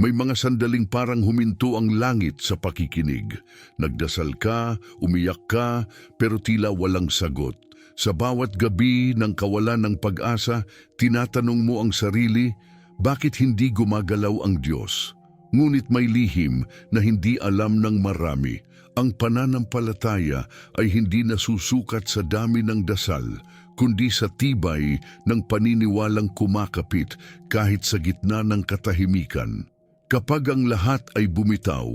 May mga sandaling parang huminto ang langit sa pakikinig. Nagdasal ka, umiyak ka, pero tila walang sagot. Sa bawat gabi ng kawalan ng pag-asa, tinatanong mo ang sarili, bakit hindi gumagalaw ang Diyos? Ngunit may lihim na hindi alam ng marami. Ang pananampalataya ay hindi nasusukat sa dami ng dasal, kundi sa tibay ng paniniwalang kumakapit kahit sa gitna ng katahimikan. Kapag ang lahat ay bumitaw,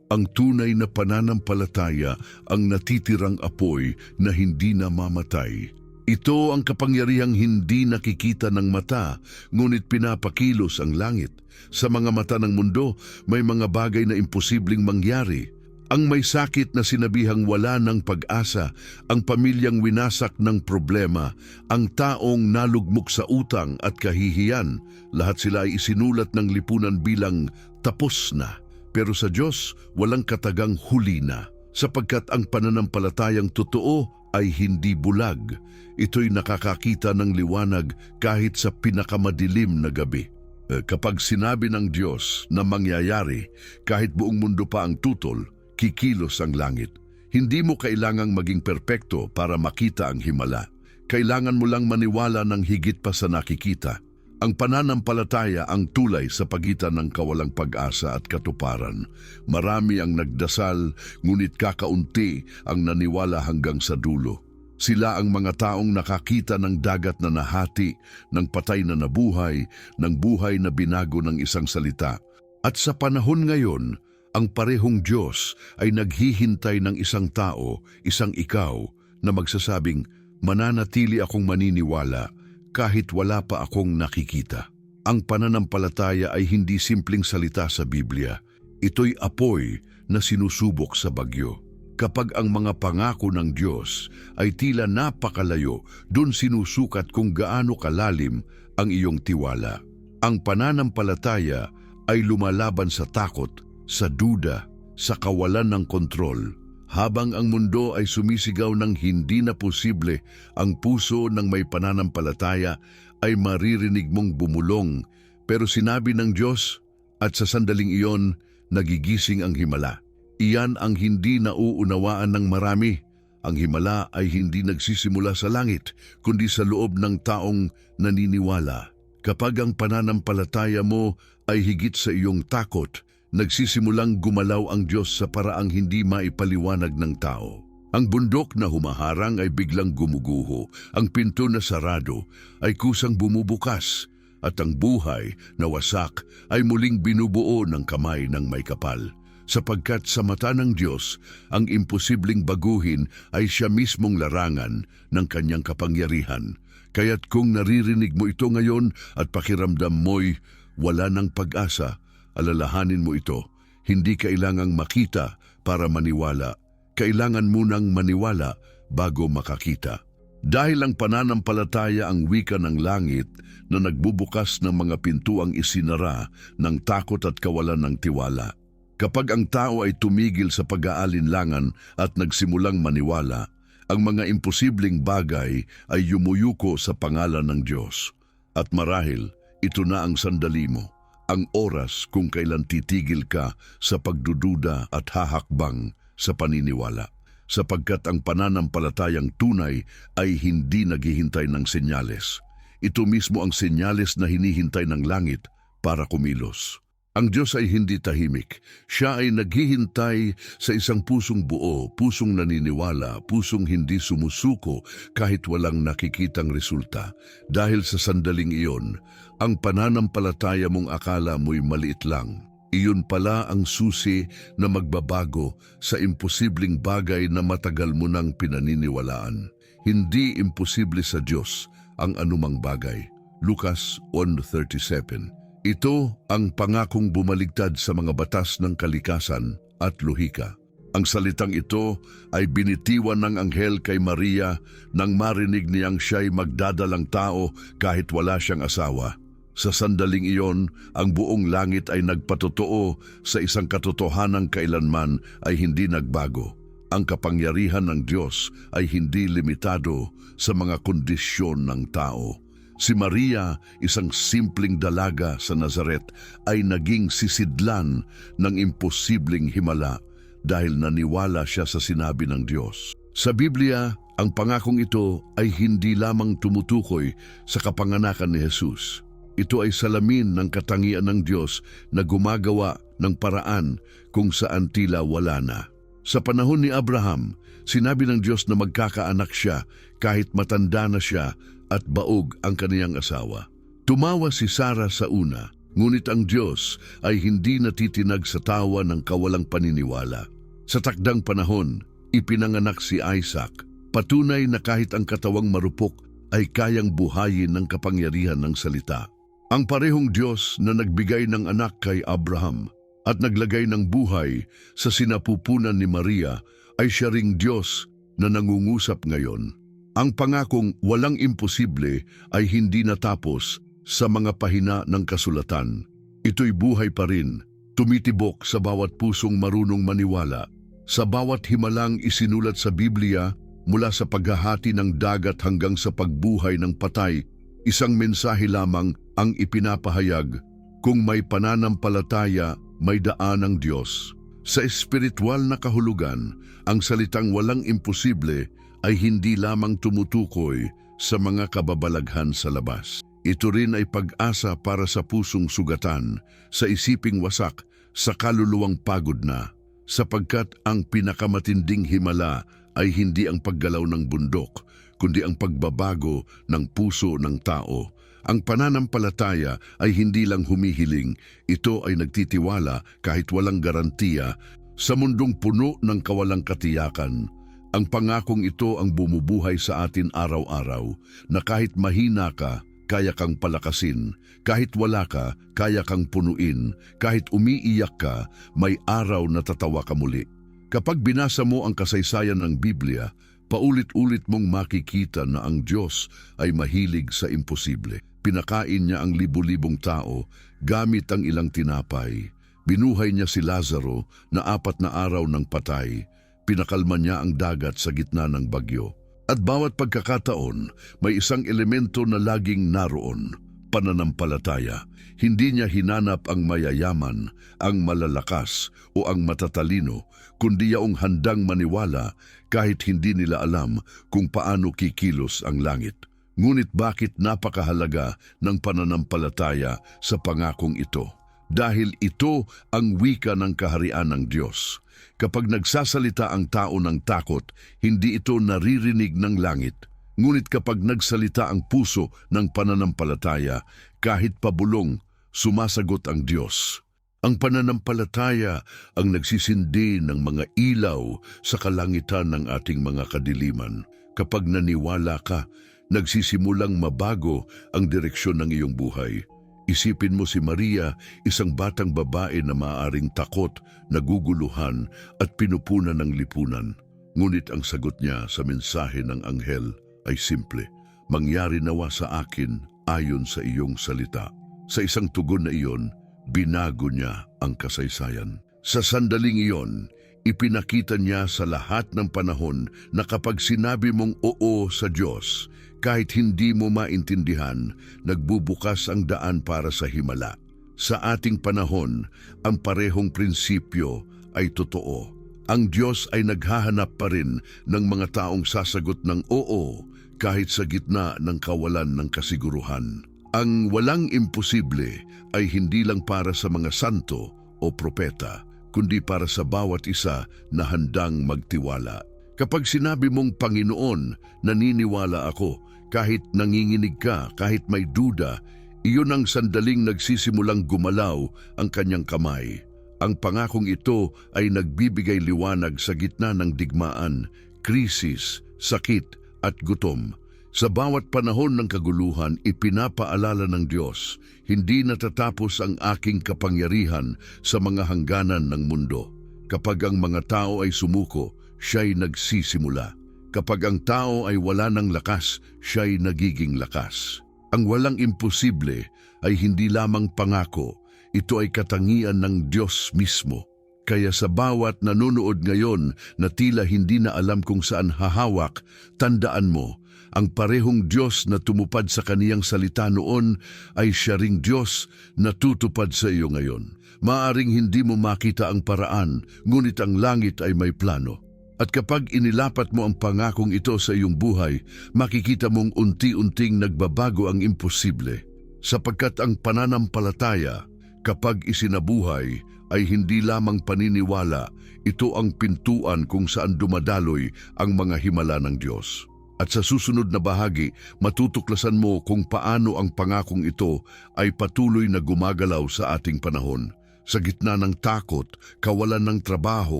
ang tunay na pananampalataya ang natitirang apoy na hindi namamatay. Ito ang kapangyarihang hindi nakikita ng mata, ngunit pinapakilos ang langit. Sa mga mata ng mundo, may mga bagay na imposibleng mangyari. Ang may sakit na sinabihang wala ng pag-asa, ang pamilyang winasak ng problema, ang taong nalugmok sa utang at kahihiyan, lahat sila ay isinulat ng lipunan bilang tapos na. Pero sa Diyos, walang katagang huli na, sapagkat ang pananampalatayang totoo ay hindi bulag. Ito'y nakakakita ng liwanag kahit sa pinakamadilim na gabi. Kapag sinabi ng Diyos na mangyayari, kahit buong mundo pa ang tutol, kikilos ang langit. Hindi mo kailangang maging perpekto para makita ang himala. Kailangan mo lang maniwala ng higit pa sa nakikita. Ang pananampalataya ang tulay sa pagitan ng kawalang pag-asa at katuparan. Marami ang nagdasal, ngunit kakaunti ang naniwala hanggang sa dulo. Sila ang mga taong nakakita ng dagat na nahati, ng patay na nabuhay, ng buhay na binago ng isang salita. At sa panahon ngayon, ang parehong Diyos ay naghihintay ng isang tao, isang ikaw, na magsasabing, mananatili akong maniniwala kahit wala pa akong nakikita. Ang pananampalataya ay hindi simpleng salita sa Biblia. Ito'y apoy na sinusubok sa bagyo. Kapag ang mga pangako ng Diyos ay tila napakalayo, dun sinusukat kung gaano kalalim ang iyong tiwala. Ang pananampalataya ay lumalaban sa takot, sa duda, sa kawalan ng kontrol. Habang ang mundo ay sumisigaw ng hindi na posible, ang puso ng may pananampalataya ay maririnig mong bumulong. Pero sinabi ng Diyos, at sa sandaling iyon, nagigising ang himala. Iyan ang hindi nauunawaan ng marami. Ang himala ay hindi nagsisimula sa langit, kundi sa loob ng taong naniniwala. Kapag ang pananampalataya mo ay higit sa iyong takot, nagsisimulang gumalaw ang Diyos sa paraang hindi maipaliwanag ng tao. Ang bundok na humaharang ay biglang gumuguho, ang pinto na sarado ay kusang bumubukas, at ang buhay na wasak ay muling binubuo ng kamay ng may kapal. Sapagkat sa mata ng Diyos, ang imposibleng baguhin ay siya mismong larangan ng kanyang kapangyarihan. Kaya't kung naririnig mo ito ngayon at pakiramdam mo'y wala ng pag-asa, alalahanin mo ito, hindi kailangang makita para maniwala. Kailangan munang maniwala bago makakita. Dahil ang pananampalataya ang wika ng langit na nagbubukas ng mga pintuang isinara ng takot at kawalan ng tiwala. Kapag ang tao ay tumigil sa pag-aalinlangan at nagsimulang maniwala, ang mga imposibleng bagay ay yumuyuko sa pangalan ng Diyos. At marahil, ito na ang sandali mo. Ang oras kung kailan titigil ka sa pagdududa at hahakbang sa paniniwala, sapagkat ang pananampalatayang tunay ay hindi naghihintay ng senyales. Ito mismo ang senyales na hinihintay ng langit para kumilos. Ang Diyos ay hindi tahimik. Siya ay naghihintay sa isang pusong buo, pusong naniniwala, pusong hindi sumusuko kahit walang nakikitang resulta. Dahil sa sandaling iyon, ang pananampalataya mong akala mo'y maliit lang. Iyon pala ang susi na magbabago sa imposibleng bagay na matagal mo nang pinaniniwalaan. Hindi imposible sa Diyos ang anumang bagay. Lucas 1:37. Ito ang pangakong bumaligtad sa mga batas ng kalikasan at lohika. Ang salitang ito ay binitiwan ng anghel kay Maria nang marinig niyang siya'y magdadalang tao kahit wala siyang asawa. Sa sandaling iyon, ang buong langit ay nagpatotoo sa isang katotohanang kailanman ay hindi nagbago. Ang kapangyarihan ng Diyos ay hindi limitado sa mga kondisyon ng tao. Si Maria, isang simpleng dalaga sa Nazaret, ay naging sisidlan ng imposibleng himala dahil naniwala siya sa sinabi ng Diyos. Sa Biblia, ang pangakong ito ay hindi lamang tumutukoy sa kapanganakan ni Jesus. Ito ay salamin ng katangian ng Diyos na gumagawa ng paraan kung saan tila wala na. Sa panahon ni Abraham, sinabi ng Diyos na magkakaanak siya kahit matanda na siya at baog ang kaniyang asawa. Tumawa si Sarah sa una, ngunit ang Diyos ay hindi natitinag sa tawa ng kawalang paniniwala. Sa takdang panahon, ipinanganak si Isaac, patunay na kahit ang katawang marupok ay kayang buhayin ng kapangyarihan ng salita. Ang parehong Diyos na nagbigay ng anak kay Abraham at naglagay ng buhay sa sinapupunan ni Maria ay siya ring Diyos na nangungusap ngayon. Ang pangakong walang imposible ay hindi natapos sa mga pahina ng kasulatan. Ito'y buhay pa rin, tumitibok sa bawat pusong marunong maniwala. Sa bawat himalang isinulat sa Biblia, mula sa paghahati ng dagat hanggang sa pagbuhay ng patay, isang mensahe lamang ang ipinapahayag: kung may pananampalataya, may daan ng Diyos. Sa espiritual na kahulugan, ang salitang walang imposible ay hindi lamang tumutukoy sa mga kababalaghan sa labas. Ito rin ay pag-asa para sa pusong sugatan, sa isiping wasak, sa kaluluwang pagod na, sapagkat ang pinakamatinding himala ay hindi ang paggalaw ng bundok, kundi ang pagbabago ng puso ng tao. Ang pananampalataya ay hindi lang humihiling, ito ay nagtitiwala kahit walang garantiya sa mundong puno ng kawalang katiyakan. Ang pangakong ito ang bumubuhay sa atin araw-araw, na kahit mahina ka, kaya kang palakasin, kahit wala ka, kaya kang punuin, kahit umiiyak ka, may araw na tatawa ka muli. Kapag binasa mo ang kasaysayan ng Biblia, paulit-ulit mong makikita na ang Diyos ay mahilig sa imposible. Pinakain niya ang libu-libong tao gamit ang ilang tinapay. Binuhay niya si Lazaro na 4 na araw ng patay. Pinakalma niya ang dagat sa gitna ng bagyo. At bawat pagkakataon, may isang elemento na laging naroon: pananampalataya. Hindi niya hinanap ang mayayaman, ang malalakas o ang matatalino, kundi yaong handang maniwala kahit hindi nila alam kung paano kikilos ang langit. Ngunit bakit napakahalaga ng pananampalataya sa pangakong ito? Dahil ito ang wika ng kaharian ng Diyos. Kapag nagsasalita ang tao ng takot, hindi ito naririnig ng langit. Ngunit kapag nagsalita ang puso ng pananampalataya, kahit pabulong, sumasagot ang Diyos. Ang pananampalataya ang nagsisindi ng mga ilaw sa kalangitan ng ating mga kadiliman. Kapag naniwala ka, nagsisimulang mabago ang direksyon ng iyong buhay. Isipin mo si Maria, isang batang babae na maaaring takot, naguguluhan at pinupunan ng lipunan. Ngunit ang sagot niya sa mensahe ng anghel ay simple: mangyari nawa sa akin ayon sa iyong salita. Sa isang tugon na iyon, binago niya ang kasaysayan. Sa sandaling iyon, ipinakita niya sa lahat ng panahon na kapag sinabi mong oo sa Diyos, kahit hindi mo maintindihan, nagbubukas ang daan para sa himala. Sa ating panahon, ang parehong prinsipyo ay totoo. Ang Diyos ay naghahanap pa rin ng mga taong sasagot ng oo kahit sa gitna ng kawalan ng kasiguruhan. Ang walang imposible ay hindi lang para sa mga santo o propeta, kundi para sa bawat isa na handang magtiwala. Kapag sinabi mong Panginoon, naniniwala ako, kahit nanginginig ka, kahit may duda, iyon ang sandaling nagsisimulang gumalaw ang kanyang kamay. Ang pangakong ito ay nagbibigay liwanag sa gitna ng digmaan, krisis, sakit at gutom. Sa bawat panahon ng kaguluhan, ipinapaalala ng Diyos, hindi natatapos ang aking kapangyarihan sa mga hangganan ng mundo. Kapag ang mga tao ay sumuko, siya'y nagsisimula. Kapag ang tao ay wala ng lakas, siya'y nagiging lakas. Ang walang imposible ay hindi lamang pangako, ito ay katangian ng Diyos mismo. Kaya sa bawat nanonood ngayon na tila hindi na alam kung saan hahawak, tandaan mo, Ang parehong Diyos na tumupad sa kaniyang salita noon ay siya ring Diyos na tutupad sa iyo ngayon. Maaring hindi mo makita ang paraan, ngunit ang langit ay may plano. At kapag inilapat mo ang pangakong ito sa iyong buhay, makikita mong unti-unting nagbabago ang imposible. Sapagkat ang pananampalataya, kapag isinabuhay, ay hindi lamang paniniwala, ito ang pintuan kung saan dumadaloy ang mga himala ng Diyos. At sa susunod na bahagi, matutuklasan mo kung paano ang pangakong ito ay patuloy na gumagalaw sa ating panahon. Sa gitna ng takot, kawalan ng trabaho,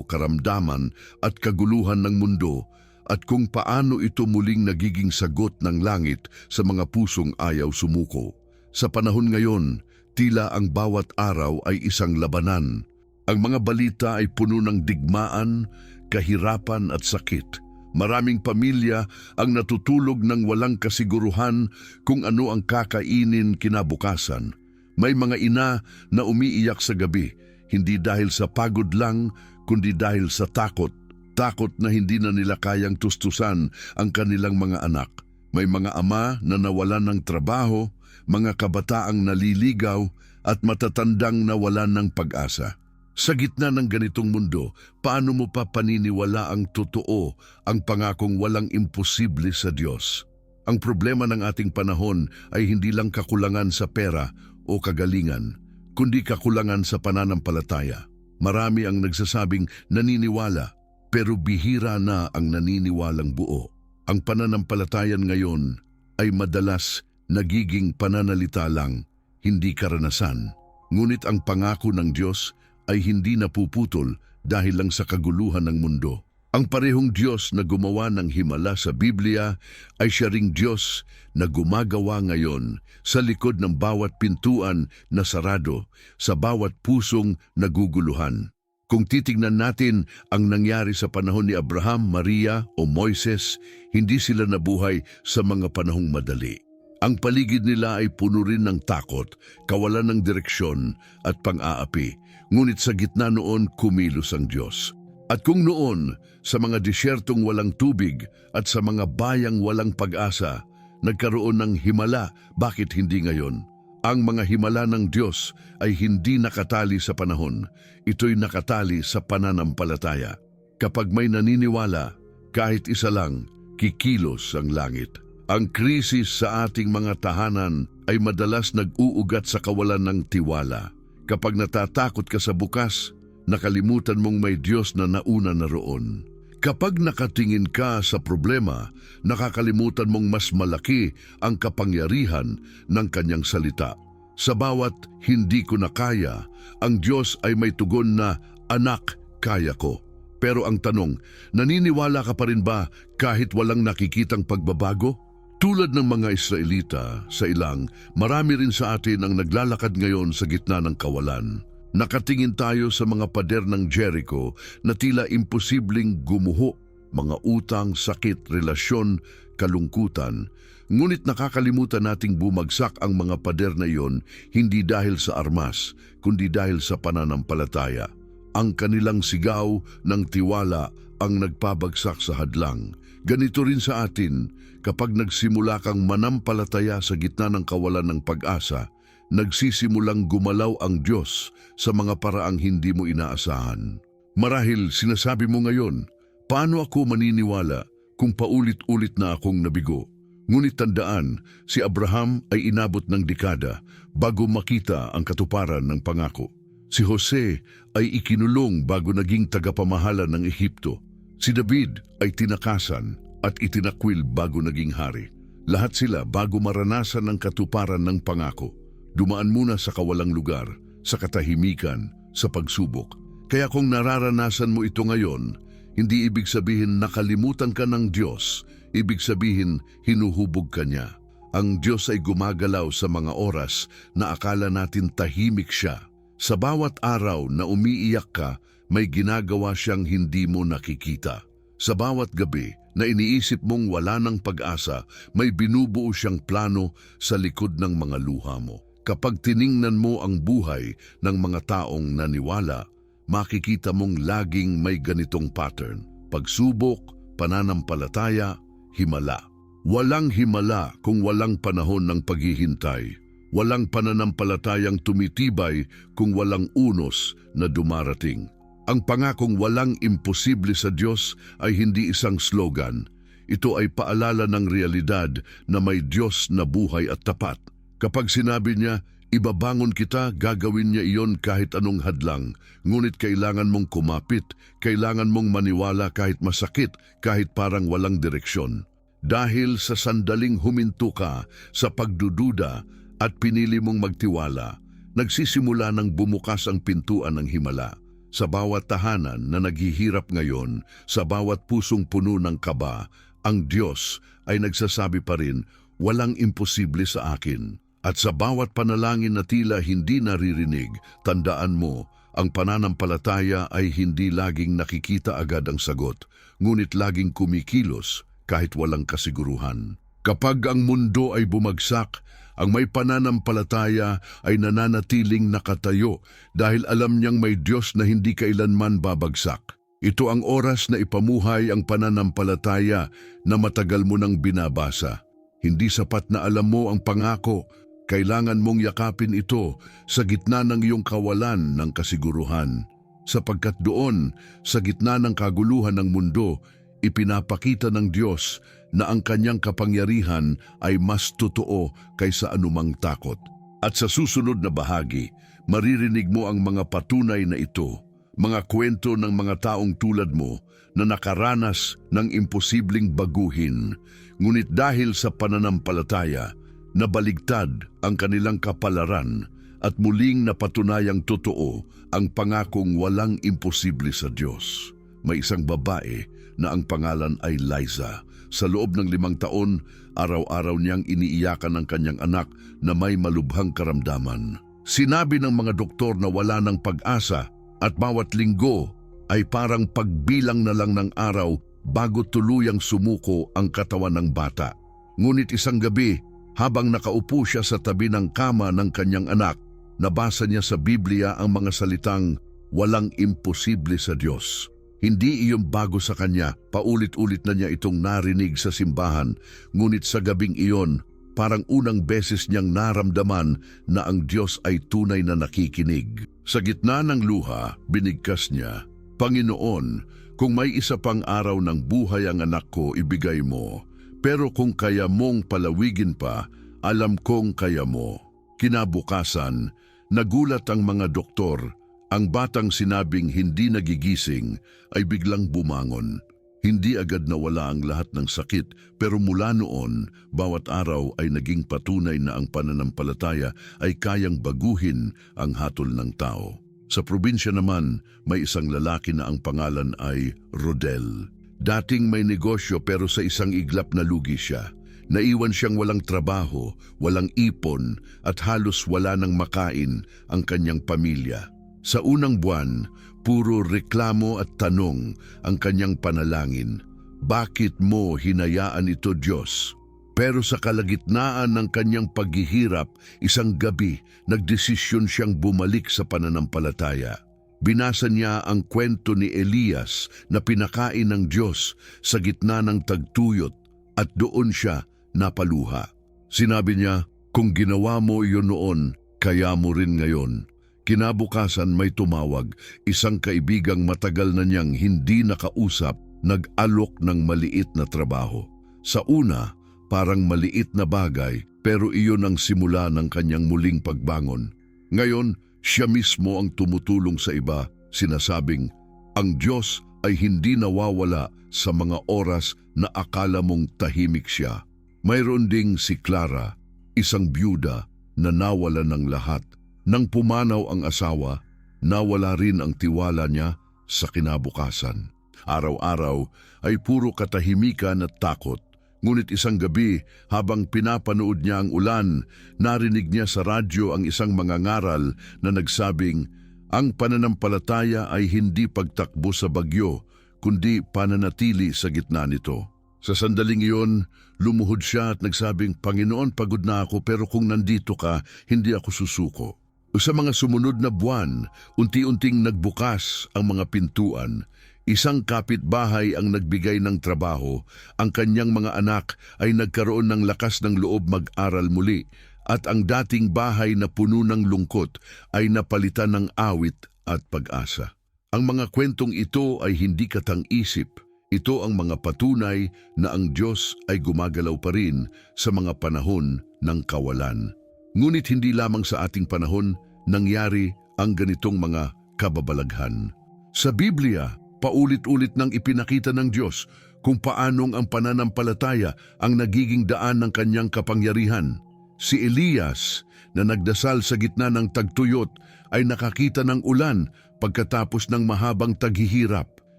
karamdaman at kaguluhan ng mundo, at kung paano ito muling nagiging sagot ng langit sa mga pusong ayaw sumuko. Sa panahon ngayon, tila ang bawat araw ay isang labanan. Ang mga balita ay puno ng digmaan, kahirapan at sakit. Maraming pamilya ang natutulog ng walang kasiguruhan kung ano ang kakainin kinabukasan. May mga ina na umiiyak sa gabi, hindi dahil sa pagod lang, kundi dahil sa takot. Takot na hindi na nila kayang tustusan ang kanilang mga anak. May mga ama na nawalan ng trabaho, mga kabataang naliligaw at matatandang nawalan ng pag-asa. Sa gitna ng ganitong mundo, paano mo pa paniniwala ang totoo, ang pangakong walang imposible sa Diyos? Ang problema ng ating panahon ay hindi lang kakulangan sa pera o kagalingan, kundi kakulangan sa pananampalataya. Marami ang nagsasabing naniniwala, pero bihira na ang naniniwalang buo. Ang pananampalatayan ngayon ay madalas nagiging pananalita lang, hindi karanasan. Ngunit ang pangako ng Diyos ay hindi napuputol dahil lang sa kaguluhan ng mundo. Ang parehong Diyos na gumawa ng himala sa Biblia ay siya ring Diyos na gumagawa ngayon sa likod ng bawat pintuan na sarado, sa bawat pusong naguguluhan. Kung titingnan natin ang nangyari sa panahon ni Abraham, Maria o Moises, hindi sila nabuhay sa mga panahong madali. Ang paligid nila ay puno rin ng takot, kawalan ng direksyon at pang-aapi, ngunit sa gitna noon kumilos ang Diyos. At kung noon, sa mga disyertong walang tubig at sa mga bayang walang pag-asa, nagkaroon ng himala, bakit hindi ngayon? Ang mga himala ng Diyos ay hindi nakatali sa panahon, ito'y nakatali sa pananampalataya. Kapag may naniniwala, kahit isa lang, kikilos ang langit. Ang krisis sa ating mga tahanan ay madalas nag-uugat sa kawalan ng tiwala. Kapag natatakot ka sa bukas, nakalimutan mong may Diyos na nauna na roon. Kapag nakatingin ka sa problema, nakakalimutan mong mas malaki ang kapangyarihan ng kanyang salita. Sa bawat hindi ko na kaya, ang Diyos ay may tugon na, "Anak, kaya ko." Pero ang tanong, naniniwala ka pa rin ba kahit walang nakikitang pagbabago? Tulad ng mga Israelita sa ilang, marami rin sa atin ang naglalakad ngayon sa gitna ng kawalan. Nakatingin tayo sa mga pader ng Jericho na tila imposibleng gumuho, mga utang, sakit, relasyon, kalungkutan. Ngunit nakakalimutan nating bumagsak ang mga pader na iyon hindi dahil sa armas, kundi dahil sa pananampalataya. Ang kanilang sigaw ng tiwala ang nagpabagsak sa hadlang. Ganito rin sa atin, kapag nagsimula kang manampalataya sa gitna ng kawalan ng pag-asa, nagsisimulang gumalaw ang Diyos sa mga paraang hindi mo inaasahan. Marahil sinasabi mo ngayon, paano ako maniniwala kung paulit-ulit na akong nabigo? Ngunit tandaan, si Abraham ay inabot ng dekada bago makita ang katuparan ng pangako. Si Jose ay ikinulong bago naging tagapamahala ng Ehipto. Si David ay tinakasan at itinakwil bago naging hari. Lahat sila bago maranasan ang katuparan ng pangako. Dumaan muna sa kawalang lugar, sa katahimikan, sa pagsubok. Kaya kung nararanasan mo ito ngayon, hindi ibig sabihin nakalimutan ka ng Diyos, ibig sabihin hinuhubog ka niya. Ang Diyos ay gumagalaw sa mga oras na akala natin tahimik siya. Sa bawat araw na umiiyak ka, may ginagawa siyang hindi mo nakikita. Sa bawat gabi na iniisip mong wala ng pag-asa, may binubuo siyang plano sa likod ng mga luha mo. Kapag tiningnan mo ang buhay ng mga taong naniwala, makikita mong laging may ganitong pattern: pagsubok, pananampalataya, himala. Walang himala kung walang panahon ng paghihintay. Walang pananampalatayang tumitibay kung walang unos na dumarating. Ang pangakong walang imposible sa Diyos ay hindi isang slogan. Ito ay paalala ng realidad na may Diyos na buhay at tapat. Kapag sinabi niya, ibabangon kita, gagawin niya iyon kahit anong hadlang. Ngunit kailangan mong kumapit, kailangan mong maniwala kahit masakit, kahit parang walang direksyon. Dahil sa sandaling huminto ka sa pagdududa at pinili mong magtiwala, nagsisimula ng bumukas ang pintuan ng himala. Sa bawat tahanan na naghihirap ngayon, sa bawat pusong puno ng kaba, ang Diyos ay nagsasabi pa rin, walang imposible sa akin. At sa bawat panalangin na tila hindi naririnig, tandaan mo, ang pananampalataya ay hindi laging nakikita agad ang sagot, ngunit laging kumikilos kahit walang kasiguruhan. Kapag ang mundo ay bumagsak, ang may pananampalataya ay nananatiling nakatayo dahil alam niyang may Diyos na hindi kailanman babagsak. Ito ang oras na ipamuhay ang pananampalataya na matagal mo nang binabasa. Hindi sapat na alam mo ang pangako, kailangan mong yakapin ito sa gitna ng iyong kawalan ng kasiguruhan. Sapagkat doon, sa gitna ng kaguluhan ng mundo, ipinapakita ng Diyos na ang kanyang kapangyarihan ay mas totoo kaysa anumang takot. At sa susunod na bahagi, maririnig mo ang mga patunay na ito, mga kwento ng mga taong tulad mo na nakaranas ng imposibleng baguhin, ngunit dahil sa pananampalataya, nabaligtad ang kanilang kapalaran at muling napatunayang totoo ang pangakong walang imposible sa Diyos. May isang babae na ang pangalan ay Liza. Sa loob ng 5 taon, araw-araw niyang iniiyakan ang kanyang anak na may malubhang karamdaman. Sinabi ng mga doktor na wala ng pag-asa at bawat linggo ay parang pagbilang na lang ng araw bago tuluyang sumuko ang katawan ng bata. Ngunit isang gabi, habang nakaupo siya sa tabi ng kama ng kanyang anak, nabasa niya sa Biblia ang mga salitang walang imposible sa Diyos. Hindi iyon bago sa kanya, paulit-ulit na niya itong narinig sa simbahan, ngunit sa gabing iyon, parang unang beses niyang naramdaman na ang Diyos ay tunay na nakikinig. Sa gitna ng luha, binigkas niya, Panginoon, kung may isa pang araw ng buhay ang anak ko, ibigay mo. Pero kung kaya mong palawigin pa, alam kong kaya mo. Kinabukasan, nagulat ang mga doktor. Ang batang sinabing hindi nagigising ay biglang bumangon. Hindi agad nawala ang lahat ng sakit, pero mula noon, bawat araw ay naging patunay na ang pananampalataya ay kayang baguhin ang hatol ng tao. Sa probinsya naman, may isang lalaki na ang pangalan ay Rodel. Dating may negosyo pero sa isang iglap na lugi siya. Naiwan siyang walang trabaho, walang ipon at halos wala nang makain ang kanyang pamilya. Sa unang buwan, puro reklamo at tanong ang kanyang panalangin. Bakit mo hinayaan ito, Diyos? Pero sa kalagitnaan ng kanyang paghihirap, isang gabi, nagdesisyon siyang bumalik sa pananampalataya. Binasa niya ang kwento ni Elias na pinakain ng Diyos sa gitna ng tagtuyot at doon siya napaluha. Sinabi niya, kung ginawa mo iyon noon, kaya mo rin ngayon. Kinabukasan may tumawag, isang kaibigang matagal na niyang hindi nakausap, nag-alok ng maliit na trabaho. Sa una, parang maliit na bagay, pero iyon ang simula ng kanyang muling pagbangon. Ngayon, siya mismo ang tumutulong sa iba, sinasabing, ang Diyos ay hindi nawawala sa mga oras na akala mong tahimik siya. Mayroon ding si Clara, isang byuda na nawala ng lahat. Nang pumanaw ang asawa, nawala rin ang tiwala niya sa kinabukasan. Araw-araw ay puro katahimikan at takot. Ngunit isang gabi, habang pinapanood niya ang ulan, narinig niya sa radyo ang isang mangangaral na nagsabing, ang pananampalataya ay hindi pagtakbo sa bagyo, kundi pananatili sa gitna nito. Sa sandaling iyon, lumuhod siya at nagsabing, Panginoon, pagod na ako pero kung nandito ka, hindi ako susuko. Sa mga sumunod na buwan, unti-unting nagbukas ang mga pintuan. Isang kapitbahay ang nagbigay ng trabaho, ang kanyang mga anak ay nagkaroon ng lakas ng loob mag-aral muli, at ang dating bahay na puno ng lungkot ay napalitan ng awit at pag-asa. Ang mga kwentong ito ay hindi katang-isip. Ito ang mga patunay na ang Diyos ay gumagalaw pa rin sa mga panahon ng kawalan. Ngunit hindi lamang sa ating panahon nangyari ang ganitong mga kababalaghan. Sa Biblia, paulit-ulit nang ipinakita ng Diyos kung paanong ang pananampalataya ang nagiging daan ng kanyang kapangyarihan. Si Elias na nagdasal sa gitna ng tagtuyot ay nakakita ng ulan pagkatapos ng mahabang taghihirap.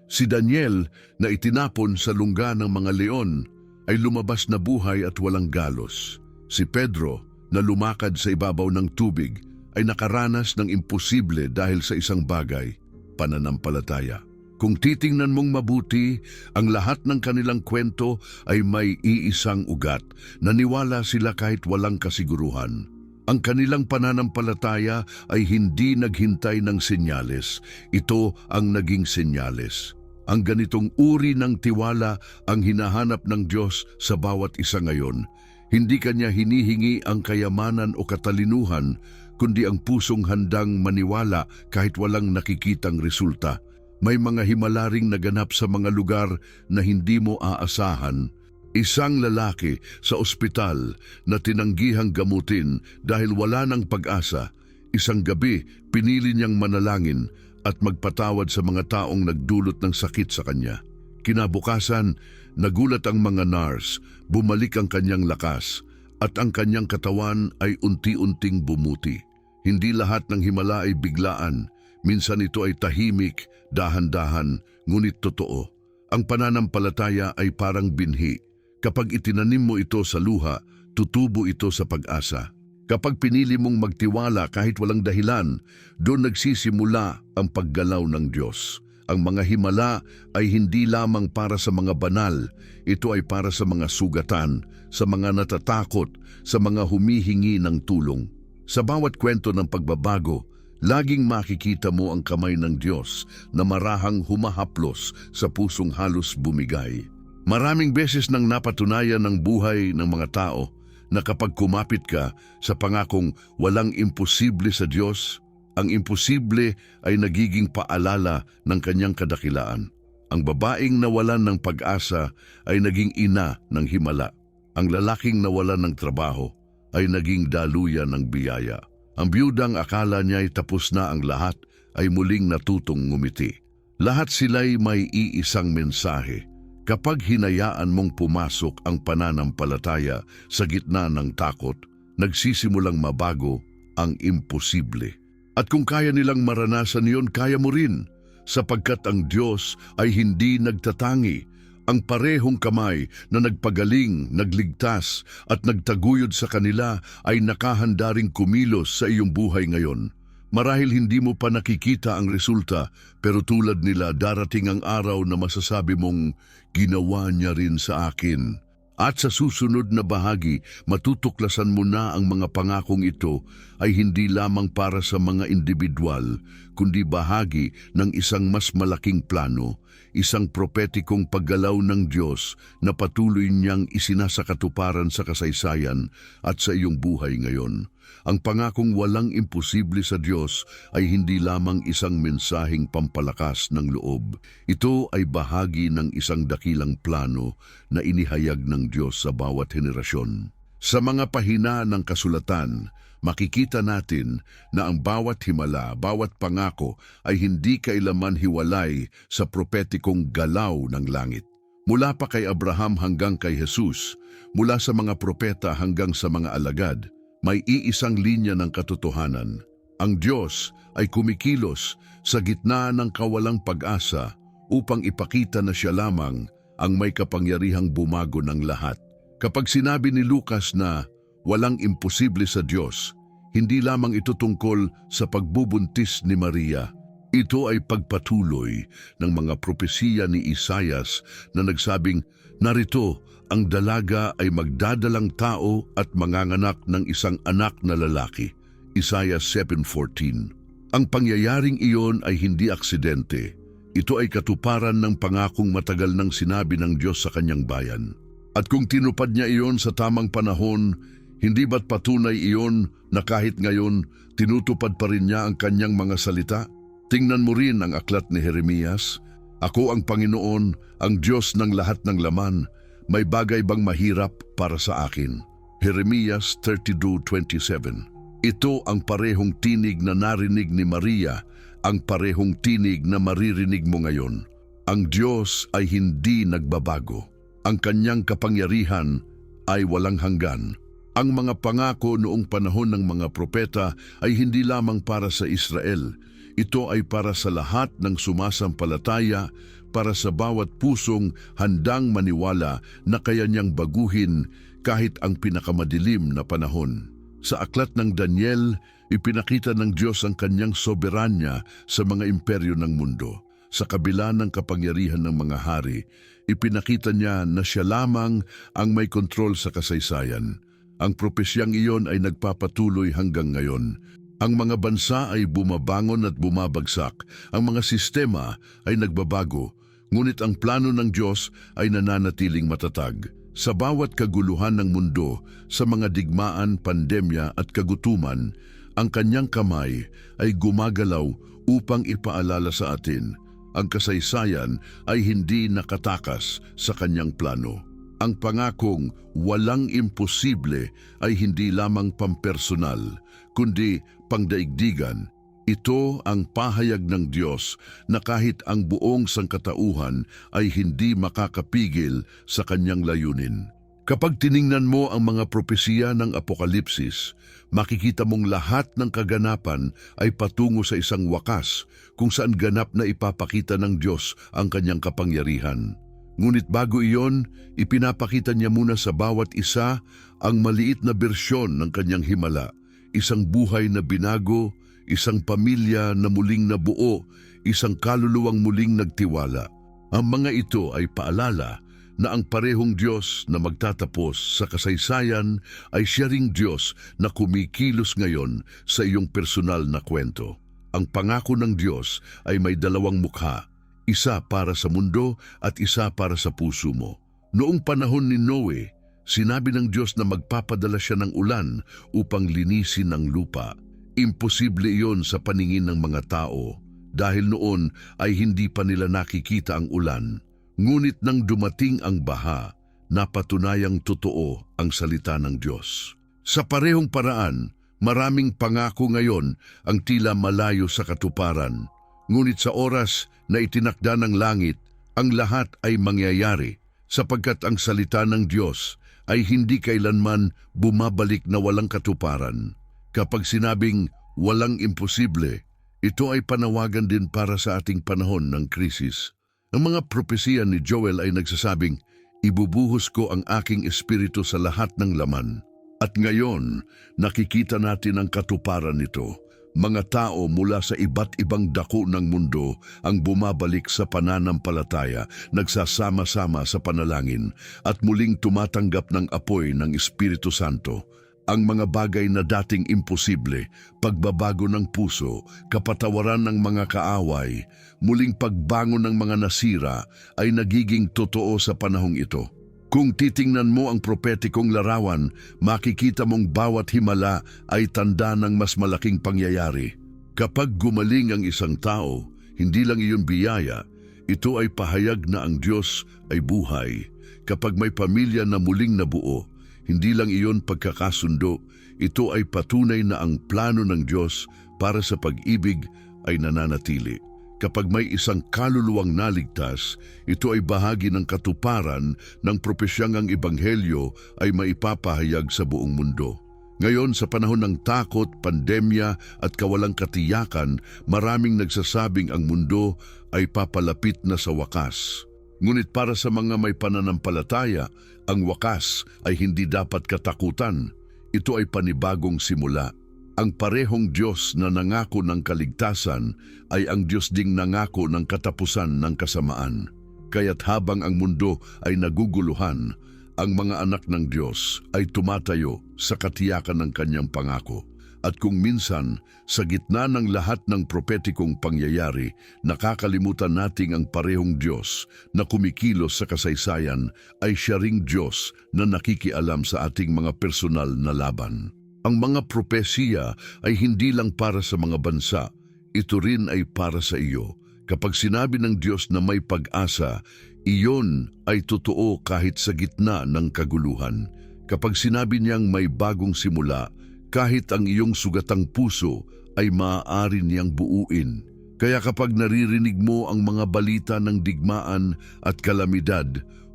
Si Daniel na itinapon sa lungga ng mga leon ay lumabas na buhay at walang galos. Si Pedro na lumakad sa ibabaw ng tubig ay nakaranas ng imposible dahil sa isang bagay, pananampalataya. Kung titingnan mong mabuti, ang lahat ng kanilang kwento ay may iisang ugat. Naniwala sila kahit walang kasiguruhan. Ang kanilang pananampalataya ay hindi naghintay ng senyales. Ito ang naging senyales. Ang ganitong uri ng tiwala ang hinahanap ng Diyos sa bawat isa ngayon. Hindi kanya hinihingi ang kayamanan o katalinuhan, kundi ang pusong handang maniwala kahit walang nakikitang resulta. May mga himalaring naganap sa mga lugar na hindi mo aasahan. Isang lalaki sa ospital na tinanggihang gamutin dahil wala ng pag-asa. Isang gabi, pinili niyang manalangin at magpatawad sa mga taong nagdulot ng sakit sa kanya. Kinabukasan, nagulat ang mga nurse, bumalik ang kanyang lakas, at ang kanyang katawan ay unti-unting bumuti. Hindi lahat ng himala ay biglaan. Minsan ito ay tahimik, dahan-dahan, ngunit totoo. Ang pananampalataya ay parang binhi. Kapag itinanim mo ito sa luha, tutubo ito sa pag-asa. Kapag pinili mong magtiwala kahit walang dahilan, doon nagsisimula ang paggalaw ng Diyos. Ang mga himala ay hindi lamang para sa mga banal, ito ay para sa mga sugatan, sa mga natatakot, sa mga humihingi ng tulong. Sa bawat kwento ng pagbabago, laging makikita mo ang kamay ng Diyos na marahang humahaplos sa pusong halos bumigay. Maraming beses nang napatunayan ng buhay ng mga tao na kapag kumapit ka sa pangakong walang imposible sa Diyos, ang imposible ay nagiging paalala ng kanyang kadakilaan. Ang babaeng nawalan ng pag-asa ay naging ina ng himala. Ang lalaking nawalan ng trabaho ay naging daluyan ng biyaya. Ang biyudang akala niya'y tapos na ang lahat ay muling natutong ngumiti. Lahat sila'y may iisang mensahe. Kapag hinayaan mong pumasok ang pananampalataya sa gitna ng takot, nagsisimulang mabago ang imposible. At kung kaya nilang maranasan yon, kaya mo rin, sapagkat ang Diyos ay hindi nagtatangi. Ang parehong kamay na nagpagaling, nagligtas at nagtaguyod sa kanila ay nakahanda ring kumilos sa iyong buhay ngayon. Marahil hindi mo pa nakikita ang resulta, pero tulad nila darating ang araw na masasabi mong, ginawa niya rin sa akin. At sa susunod na bahagi, matutuklasan mo na ang mga pangakong ito ay hindi lamang para sa mga individual, kundi bahagi ng isang mas malaking plano, isang propetikong paggalaw ng Diyos na patuloy niyang isinasakatuparan sa kasaysayan at sa iyong buhay ngayon. Ang pangakong walang imposible sa Diyos ay hindi lamang isang mensaheng pampalakas ng loob. Ito ay bahagi ng isang dakilang plano na inihayag ng Diyos sa bawat henerasyon. Sa mga pahina ng kasulatan, makikita natin na ang bawat himala, bawat pangako ay hindi kailaman hiwalay sa propetikong galaw ng langit. Mula pa kay Abraham hanggang kay Jesus, mula sa mga propeta hanggang sa mga alagad, may iisang linya ng katotohanan. Ang Diyos ay kumikilos sa gitna ng kawalang pag-asa upang ipakita na siya lamang ang may kapangyarihang bumago ng lahat. Kapag sinabi ni Lucas na walang imposible sa Diyos, hindi lamang ito tungkol sa pagbubuntis ni Maria. Ito ay pagpatuloy ng mga propesiya ni Isaias na nagsabing, narito, ang dalaga ay magdadalang tao at manganganak ng isang anak na lalaki. Isaiah 7:14. Ang pangyayaring iyon ay hindi aksidente. Ito ay katuparan ng pangakong matagal nang sinabi ng Diyos sa kanyang bayan. At kung tinupad niya iyon sa tamang panahon, hindi ba't patunay iyon na kahit ngayon, tinutupad pa rin niya ang kanyang mga salita? Tingnan mo rin ang aklat ni Jeremias. Ako ang Panginoon, ang Diyos ng lahat ng laman. May bagay bang mahirap para sa akin? Jeremias 32:27. Ito ang parehong tinig na narinig ni Maria, ang parehong tinig na maririnig mo ngayon. Ang Diyos ay hindi nagbabago. Ang kanyang kapangyarihan ay walang hanggan. Ang mga pangako noong panahon ng mga propeta ay hindi lamang para sa Israel. Ito ay para sa lahat ng sumasampalataya, para sa bawat pusong handang maniwala na kaya niyang baguhin kahit ang pinakamadilim na panahon. Sa aklat ng Daniel, ipinakita ng Diyos ang kanyang soberanya sa mga imperyo ng mundo. Sa kabila ng kapangyarihan ng mga hari, ipinakita niya na siya lamang ang may kontrol sa kasaysayan. Ang propesyang iyon ay nagpapatuloy hanggang ngayon. Ang mga bansa ay bumabangon at bumabagsak. Ang mga sistema ay nagbabago. Ngunit ang plano ng Diyos ay nananatiling matatag. Sa bawat kaguluhan ng mundo, sa mga digmaan, pandemya at kagutuman, ang kanyang kamay ay gumagalaw upang ipaalala sa atin. Ang kasaysayan ay hindi nakatakas sa kanyang plano. Ang pangakong walang imposible ay hindi lamang pampersonal, kundi pangdaigdigan. Ito ang pahayag ng Diyos na kahit ang buong sangkatauhan ay hindi makakapigil sa kanyang layunin. Kapag tiningnan mo ang mga propesiya ng Apokalipsis, makikita mong lahat ng kaganapan ay patungo sa isang wakas kung saan ganap na ipapakita ng Diyos ang kanyang kapangyarihan. Ngunit bago iyon, ipinapakita niya muna sa bawat isa ang maliit na bersyon ng kanyang himala. Isang buhay na binago, isang pamilya na muling nabuo, isang kaluluwang muling nagtiwala. Ang mga ito ay paalala na ang parehong Diyos na magtatapos sa kasaysayan ay siya ring Diyos na kumikilos ngayon sa iyong personal na kwento. Ang pangako ng Diyos ay may dalawang mukha, isa para sa mundo at isa para sa puso mo. Noong panahon ni Noe, sinabi ng Diyos na magpapadala siya ng ulan upang linisin ang lupa. Imposible iyon sa paningin ng mga tao dahil noon ay hindi pa nila nakikita ang ulan. Ngunit nang dumating ang baha, napatunayang totoo ang salita ng Diyos. Sa parehong paraan, maraming pangako ngayon ang tila malayo sa katuparan. Ngunit sa oras na itinakda ng langit, ang lahat ay mangyayari sapagkat ang salita ng Diyos ay hindi kailanman bumabalik na walang katuparan. Kapag sinabing walang imposible, ito ay panawagan din para sa ating panahon ng krisis. Ang mga propesiya ni Joel ay nagsasabing, ibubuhos ko ang aking espiritu sa lahat ng laman. At ngayon, nakikita natin ang katuparan nito. Mga tao mula sa iba't ibang dako ng mundo ang bumabalik sa pananampalataya, nagsasama-sama sa panalangin at muling tumatanggap ng apoy ng Espiritu Santo. Ang mga bagay na dating imposible, pagbabago ng puso, kapatawaran ng mga kaaway, muling pagbangon ng mga nasira ay nagiging totoo sa panahong ito. Kung titingnan mo ang propetikong larawan, makikita mong bawat himala ay tanda ng mas malaking pangyayari. Kapag gumaling ang isang tao, hindi lang iyon biyaya, ito ay pahayag na ang Diyos ay buhay. Kapag may pamilya na muling nabuo, hindi lang iyon pagkakasundo, ito ay patunay na ang plano ng Diyos para sa pag-ibig ay nananatili. Kapag may isang kaluluwang naligtas, ito ay bahagi ng katuparan ng propesyang ang Ebanghelyo ay maipapahayag sa buong mundo. Ngayon, sa panahon ng takot, pandemya at kawalang katiyakan, maraming nagsasabing ang mundo ay papalapit na sa wakas. Ngunit para sa mga may pananampalataya, ang wakas ay hindi dapat katakutan. Ito ay panibagong simula. Ang parehong Diyos na nangako ng kaligtasan ay ang Diyos ding nangako ng katapusan ng kasamaan. Kaya't habang ang mundo ay naguguluhan, ang mga anak ng Diyos ay tumatayo sa katiyakan ng kanyang pangako. At kung minsan, sa gitna ng lahat ng propetikong pangyayari, nakakalimutan nating ang parehong Diyos na kumikilos sa kasaysayan ay siya ring Diyos na nakikialam sa ating mga personal na laban. Ang mga propesiya ay hindi lang para sa mga bansa, ito rin ay para sa iyo. Kapag sinabi ng Diyos na may pag-asa, iyon ay totoo kahit sa gitna ng kaguluhan. Kapag sinabi niyang may bagong simula, kahit ang iyong sugatang puso ay maaari niyang buuin. Kaya kapag naririnig mo ang mga balita ng digmaan at kalamidad,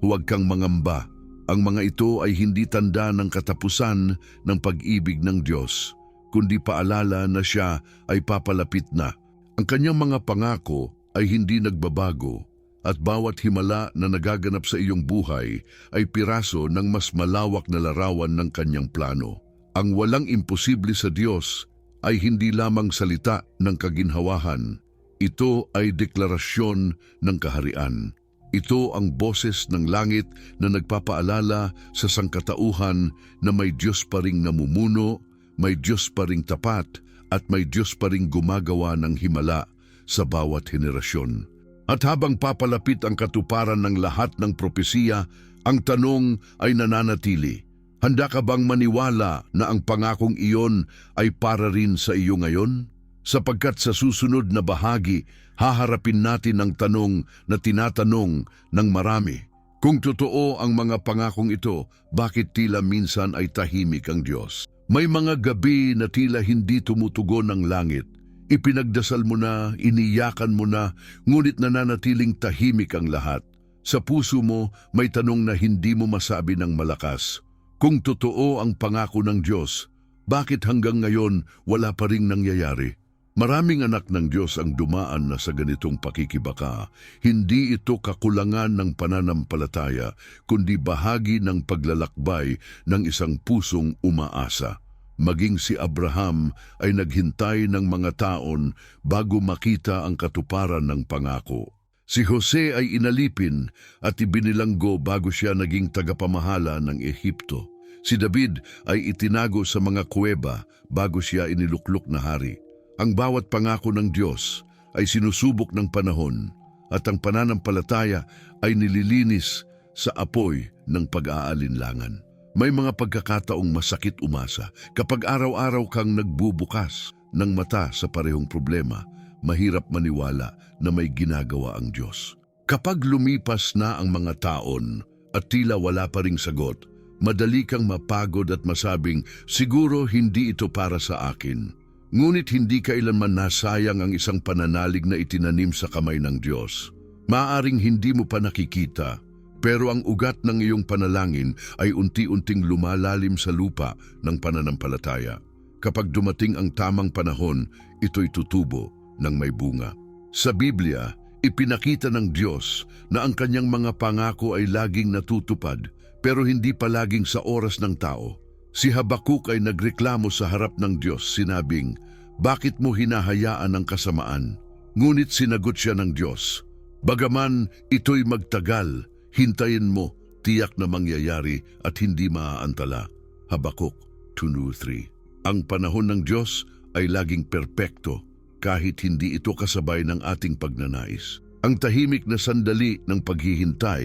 huwag kang mangamba. Ang mga ito ay hindi tanda ng katapusan ng pag-ibig ng Diyos, kundi paalala na siya ay papalapit na. Ang kanyang mga pangako ay hindi nagbabago, at bawat himala na nagaganap sa iyong buhay ay piraso ng mas malawak na larawan ng kanyang plano. Ang walang imposible sa Diyos ay hindi lamang salita ng kaginhawahan. Ito ay deklarasyon ng kaharian. Ito ang boses ng langit na nagpapaalala sa sangkatauhan na may Diyos pa ring namumuno, may Diyos pa ring tapat, at may Diyos pa ring gumagawa ng himala sa bawat henerasyon. At habang papalapit ang katuparan ng lahat ng propesiya, ang tanong ay nananatili. Handa ka bang maniwala na ang pangakong iyon ay para rin sa iyo ngayon? Sapagkat sa susunod na bahagi, haharapin natin ang tanong na tinatanong ng marami. Kung totoo ang mga pangakong ito, bakit tila minsan ay tahimik ang Diyos? May mga gabi na tila hindi tumutugon ang langit. Ipinagdasal mo na, iniyakan mo na, ngunit nananatiling tahimik ang lahat. Sa puso mo, may tanong na hindi mo masabi ng malakas. Kung totoo ang pangako ng Diyos, bakit hanggang ngayon wala pa ring nangyayari? Maraming anak ng Diyos ang dumaan na sa ganitong pakikibaka. Hindi ito kakulangan ng pananampalataya, kundi bahagi ng paglalakbay ng isang pusong umaasa. Maging si Abraham ay naghintay ng mga taon bago makita ang katuparan ng pangako. Si Jose ay inalipin at ibinilanggo bago siya naging tagapamahala ng Ehipto. Si David ay itinago sa mga kuweba bago siya iniluklok na hari. Ang bawat pangako ng Diyos ay sinusubok ng panahon at ang pananampalataya ay nililinis sa apoy ng pag-aalinlangan. May mga pagkakataong masakit umasa kapag araw-araw kang nagbubukas ng mata sa parehong problema. Mahirap maniwala na may ginagawa ang Diyos. Kapag lumipas na ang mga taon at tila wala pa ring sagot, madali kang mapagod at masabing, siguro hindi ito para sa akin. Ngunit hindi kailanman nasayang ang isang pananalig na itinanim sa kamay ng Diyos. Maaaring hindi mo pa nakikita, pero ang ugat ng iyong panalangin ay unti-unting lumalalim sa lupa ng pananampalataya. Kapag dumating ang tamang panahon, ito'y tutubo ng may bunga. Sa Biblia, ipinakita ng Diyos na ang kanyang mga pangako ay laging natutupad, pero hindi palaging sa oras ng tao. Si Habakuk ay nagreklamo sa harap ng Diyos, sinabing, "Bakit mo hinahayaan ang kasamaan?" Ngunit sinagot siya ng Diyos, "Bagaman ito'y magtagal, hintayin mo, tiyak na mangyayari at hindi maaantala." Habakuk 2:3. Ang panahon ng Diyos ay laging perpekto, kahit hindi ito kasabay ng ating pagnanais. Ang tahimik na sandali ng paghihintay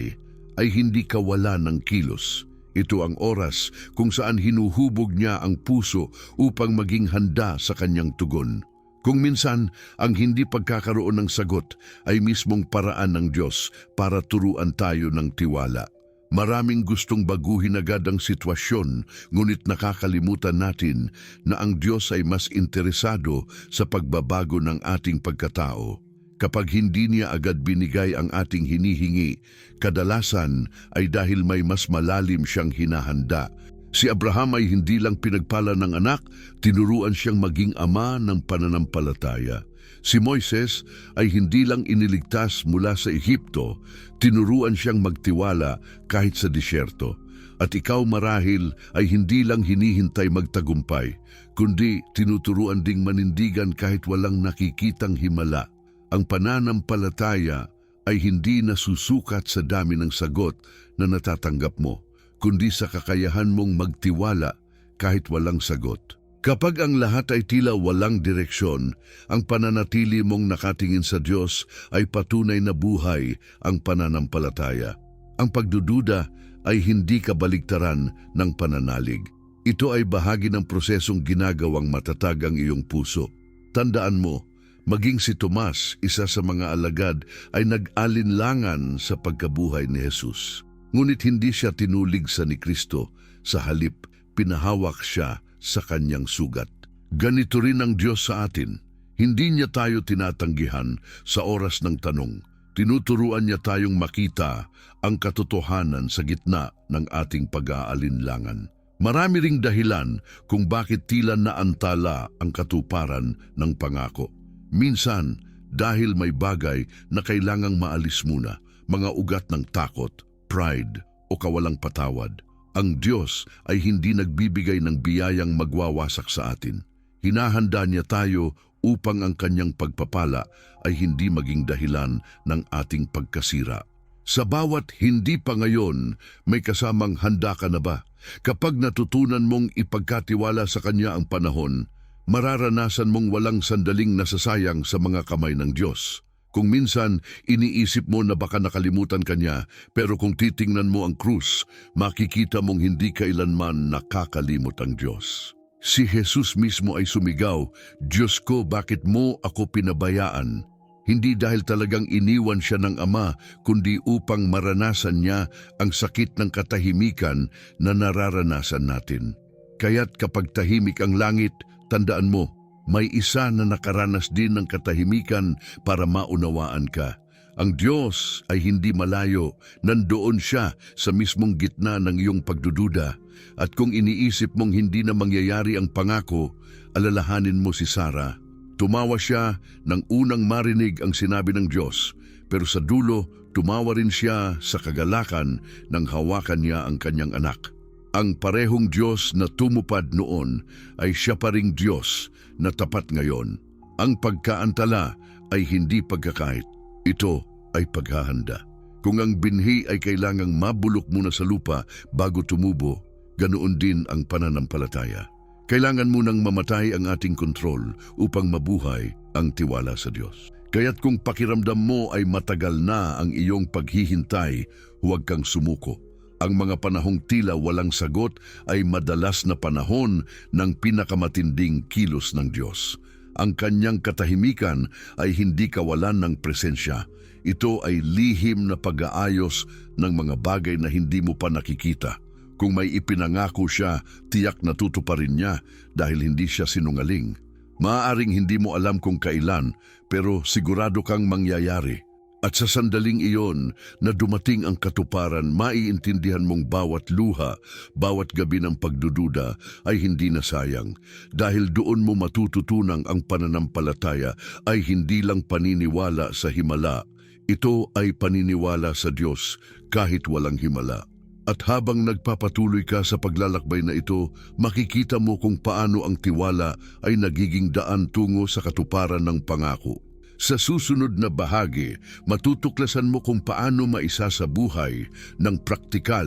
ay hindi kawalan ng kilos. Ito ang oras kung saan hinuhubog niya ang puso upang maging handa sa kanyang tugon. Kung minsan, ang hindi pagkakaroon ng sagot ay mismong paraan ng Diyos para turuan tayo ng tiwala. Maraming gustong baguhin agad ang sitwasyon, ngunit nakakalimutan natin na ang Diyos ay mas interesado sa pagbabago ng ating pagkatao. Kapag hindi niya agad binigay ang ating hinihingi, kadalasan ay dahil may mas malalim siyang hinahanda. Si Abraham ay hindi lang pinagpala ng anak, tinuruan siyang maging ama ng pananampalataya. Si Moises ay hindi lang iniligtas mula sa Ehipto, tinuruan siyang magtiwala kahit sa disyerto. At ikaw marahil ay hindi lang hinihintay magtagumpay, kundi tinuturuan ding manindigan kahit walang nakikitang himala. Ang pananampalataya ay hindi nasusukat sa dami ng sagot na natatanggap mo, kundi sa kakayahan mong magtiwala kahit walang sagot. Kapag ang lahat ay tila walang direksyon, ang pananatili mong nakatingin sa Diyos ay patunay na buhay ang pananampalataya. Ang pagdududa ay hindi kabaligtaran ng pananalig. Ito ay bahagi ng prosesong ginagawang matatag ang iyong puso. Tandaan mo, maging si Tomas, isa sa mga alagad, ay nag-alinlangan sa pagkabuhay ni Jesus. Ngunit hindi siya tinulig sa ni Kristo, sa halip pinahawak siya sa kanyang sugat. Ganito rin ang Diyos sa atin. Hindi niya tayo tinatanggihan sa oras ng tanong. Tinuturuan niya tayong makita ang katotohanan sa gitna ng ating pag-aalinlangan. Marami ring dahilan kung bakit tila naantala ang katuparan ng pangako. Minsan, dahil may bagay na kailangang maalis muna, mga ugat ng takot, pride o kawalang patawad. Ang Diyos ay hindi nagbibigay ng biyayang magwawasak sa atin. Hinahanda niya tayo upang ang kanyang pagpapala ay hindi maging dahilan ng ating pagkasira. Sa bawat hindi pa ngayon, may kasamang handa ka na ba? Kapag natutunan mong ipagkatiwala sa Kanya ang panahon, mararanasan mong walang sandaling nasasayang sa mga kamay ng Diyos. Kung minsan, iniisip mo na baka nakalimutan ka niya, pero kung titingnan mo ang krus, makikita mong hindi kailanman nakakalimot ang Diyos. Si Jesus mismo ay sumigaw, "Diyos ko, bakit mo ako pinabayaan?" Hindi dahil talagang iniwan siya ng Ama, kundi upang maranasan niya ang sakit ng katahimikan na nararanasan natin. Kaya't kapag tahimik ang langit, tandaan mo, may isa na nakaranas din ng katahimikan para maunawaan ka. Ang Diyos ay hindi malayo, nandoon siya sa mismong gitna ng iyong pagdududa. At kung iniisip mong hindi na mangyayari ang pangako, alalahanin mo si Sarah. Tumawa siya nang unang marinig ang sinabi ng Diyos, pero sa dulo, tumawa rin siya sa kagalakan nang hawakan niya ang kanyang anak. Ang parehong Diyos na tumupad noon ay siya pa ring Diyos na tapat ngayon. Ang pagkaantala ay hindi pagkakait. Ito ay paghahanda. Kung ang binhi ay kailangang mabulok muna sa lupa bago tumubo, ganoon din ang pananampalataya. Kailangan munang mamatay ang ating kontrol upang mabuhay ang tiwala sa Diyos. Kaya't kung pakiramdam mo ay matagal na ang iyong paghihintay, huwag kang sumuko. Ang mga panahong tila walang sagot ay madalas na panahon ng pinakamatinding kilos ng Diyos. Ang kanyang katahimikan ay hindi kawalan ng presensya. Ito ay lihim na pag-aayos ng mga bagay na hindi mo pa nakikita. Kung may ipinangako siya, tiyak na tutuparin niya dahil hindi siya sinungaling. Maaaring hindi mo alam kung kailan, pero sigurado kang mangyayari. At sa sandaling iyon na dumating ang katuparan, maiintindihan mong bawat luha, bawat gabi ng pagdududa ay hindi na sayang. Dahil doon mo matututunang ang pananampalataya ay hindi lang paniniwala sa himala. Ito ay paniniwala sa Diyos kahit walang himala. At habang nagpapatuloy ka sa paglalakbay na ito, makikita mo kung paano ang tiwala ay nagiging daan tungo sa katuparan ng pangako. Sa susunod na bahagi, matutuklasan mo kung paano maisasabuhay ng praktikal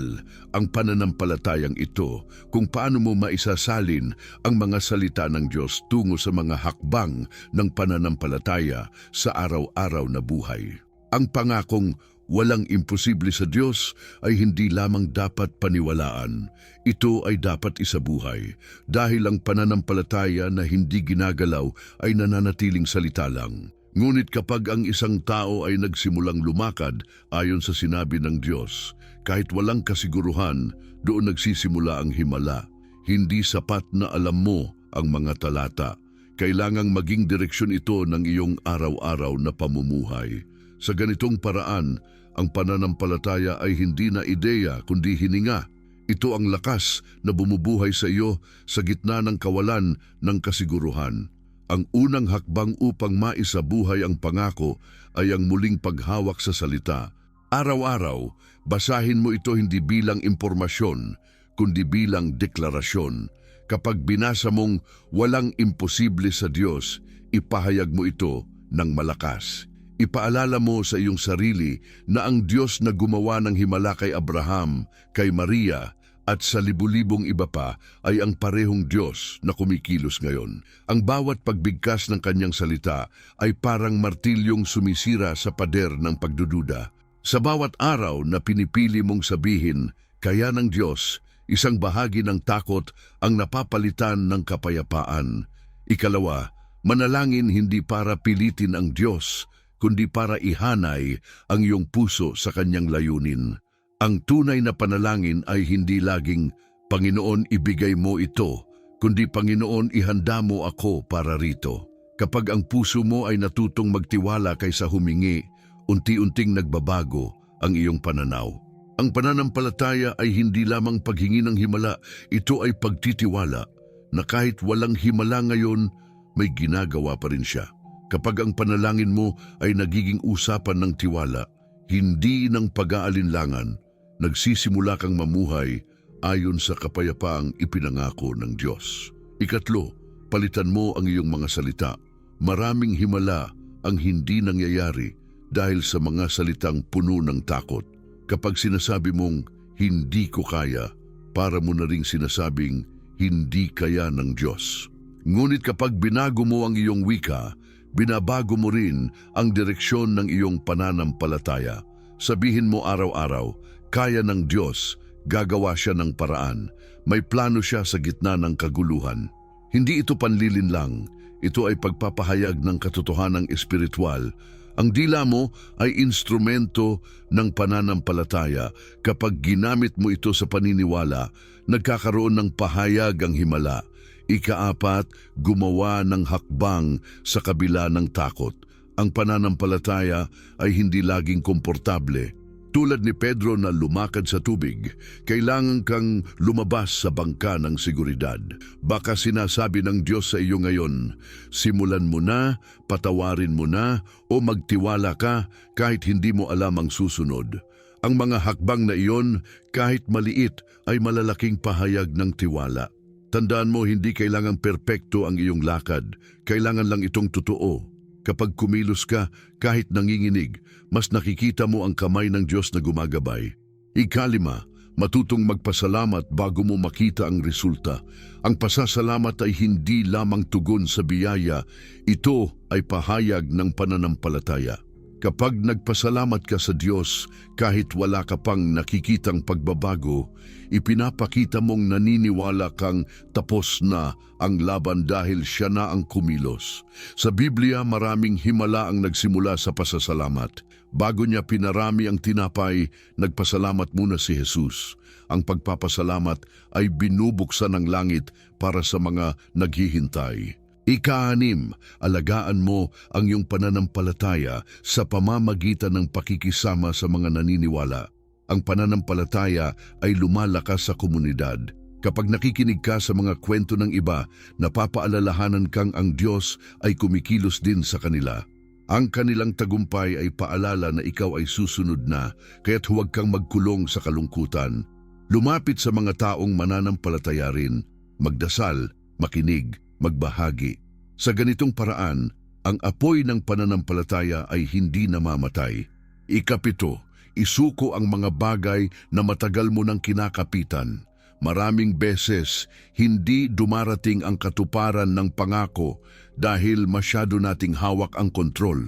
ang pananampalatayang ito, kung paano mo maisasalin ang mga salita ng Diyos tungo sa mga hakbang ng pananampalataya sa araw-araw na buhay. Ang pangakong walang imposible sa Diyos ay hindi lamang dapat paniwalaan. Ito ay dapat isabuhay dahil ang pananampalataya na hindi ginagalaw ay nananatiling salita lang. Ngunit kapag ang isang tao ay nagsimulang lumakad ayon sa sinabi ng Diyos, kahit walang kasiguruhan, doon nagsisimula ang himala. Hindi sapat na alam mo ang mga talata. Kailangang maging direksyon ito ng iyong araw-araw na pamumuhay. Sa ganitong paraan, ang pananampalataya ay hindi na ideya kundi hininga. Ito ang lakas na bumubuhay sa iyo sa gitna ng kawalan ng kasiguruhan. Ang unang hakbang upang maisabuhay ang pangako ay ang muling paghawak sa salita. Araw-araw, basahin mo ito hindi bilang impormasyon, kundi bilang deklarasyon. Kapag binasa mong walang imposible sa Diyos, ipahayag mo ito ng malakas. Ipaalala mo sa iyong sarili na ang Diyos na gumawa ng himala kay Abraham, kay Maria, At sa libu-libong iba pa ay ang parehong Diyos na kumikilos ngayon. Ang bawat pagbigkas ng kanyang salita ay parang martilyong sumisira sa pader ng pagdududa. Sa bawat araw na pinipili mong sabihin, kaya ng Diyos, isang bahagi ng takot ang napapalitan ng kapayapaan. Ikalawa, manalangin hindi para pilitin ang Diyos, kundi para ihanay ang iyong puso sa kanyang layunin. Ang tunay na panalangin ay hindi laging, Panginoon, ibigay mo ito, kundi Panginoon, ihanda mo ako para rito. Kapag ang puso mo ay natutong magtiwala kaysa humingi, unti-unting nagbabago ang iyong pananaw. Ang pananampalataya ay hindi lamang paghingi ng himala, ito ay pagtitiwala na kahit walang himala ngayon, may ginagawa pa rin siya. Kapag ang panalangin mo ay nagiging usapan ng tiwala, hindi ng pag-aalinlangan, nagsisimula kang mamuhay ayon sa kapayapaang ipinangako ng Diyos. Ikatlo, palitan mo ang iyong mga salita. Maraming himala ang hindi nangyayari dahil sa mga salitang puno ng takot. Kapag sinasabi mong, hindi ko kaya, para mo na ring sinasabing, hindi kaya ng Diyos. Ngunit kapag binago mo ang iyong wika, binabago mo rin ang direksyon ng iyong pananampalataya. Sabihin mo araw-araw, kaya ng Diyos, gagawa siya ng paraan. May plano siya sa gitna ng kaguluhan. Hindi ito panlilin lang, ito ay pagpapahayag ng katotohanang espiritual. Ang dila mo ay instrumento ng pananampalataya. Kapag ginamit mo ito sa paniniwala, nagkakaroon ng pahayag ang himala. Ikaapat, gumawa ng hakbang sa kabila ng takot. Ang pananampalataya ay hindi laging komportable. Tulad ni Pedro na lumakad sa tubig, kailangan kang lumabas sa bangka ng seguridad. Baka sinasabi ng Diyos sa iyo ngayon, simulan mo na, patawarin mo na, o magtiwala ka kahit hindi mo alam ang susunod. Ang mga hakbang na iyon, kahit maliit, ay malalaking pahayag ng tiwala. Tandaan mo, hindi kailangang perpekto ang iyong lakad, kailangan lang itong totoo. Kapag kumilos ka, kahit nanginginig, mas nakikita mo ang kamay ng Diyos na gumagabay. Ikalima, matutong magpasalamat bago mo makita ang resulta. Ang pasasalamat ay hindi lamang tugon sa biyaya, ito ay pahayag ng pananampalataya. Kapag nagpasalamat ka sa Diyos, kahit wala ka pang nakikitang pagbabago, ipinapakita mong naniniwala kang tapos na ang laban dahil siya na ang kumilos. Sa Biblia, maraming himala ang nagsimula sa pasasalamat. Bago niya pinarami ang tinapay, nagpasalamat muna si Jesus. Ang pagpapasalamat ay binubuksan ng langit para sa mga naghihintay. Ika-6, alagaan mo ang iyong pananampalataya sa pamamagitan ng pakikisama sa mga naniniwala. Ang pananampalataya ay lumalakas sa komunidad. Kapag nakikinig ka sa mga kwento ng iba, napapaalalahanan kang ang Diyos ay kumikilos din sa kanila. Ang kanilang tagumpay ay paalala na ikaw ay susunod na, kaya't huwag kang magkulong sa kalungkutan. Lumapit sa mga taong mananampalataya rin, magdasal, makinig, magbahagi. Sa ganitong paraan, ang apoy ng pananampalataya ay hindi namamatay. Ikapito, isuko ang mga bagay na matagal mo nang kinakapitan. Maraming beses, hindi dumarating ang katuparan ng pangako dahil masyado nating hawak ang kontrol.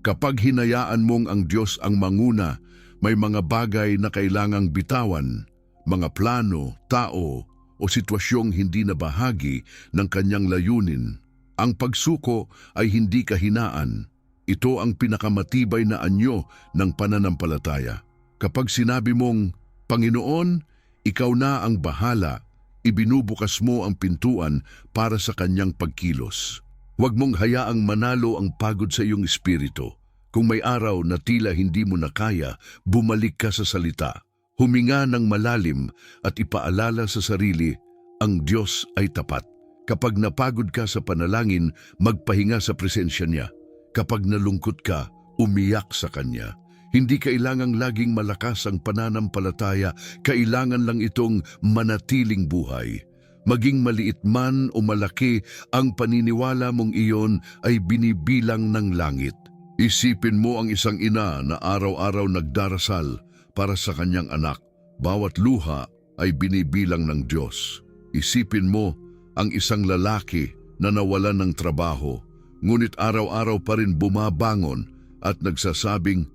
Kapag hinayaan mong ang Diyos ang manguna, may mga bagay na kailangang bitawan, mga plano, tao, o sitwasyong hindi na bahagi ng kanyang layunin. Ang pagsuko ay hindi kahinaan. Ito ang pinakamatibay na anyo ng pananampalataya. Kapag sinabi mong, Panginoon, ikaw na ang bahala, ibinubukas mo ang pintuan para sa kanyang pagkilos. Huwag mong hayaang manalo ang pagod sa iyong espiritu. Kung may araw na tila hindi mo na kaya, bumalik ka sa salita. Huminga ng malalim at ipaalala sa sarili, ang Diyos ay tapat. Kapag napagod ka sa panalangin, magpahinga sa presensya niya. Kapag nalungkot ka, umiyak sa Kanya. Hindi kailangang laging malakas ang pananampalataya, kailangan lang itong manatiling buhay. Maging maliit man o malaki, ang paniniwala mong iyon ay binibilang ng langit. Isipin mo ang isang ina na araw-araw nagdarasal para sa kanyang anak. Bawat luha ay binibilang ng Diyos. Isipin mo ang isang lalaki na nawalan ng trabaho, ngunit araw-araw pa rin bumabangon at nagsasabing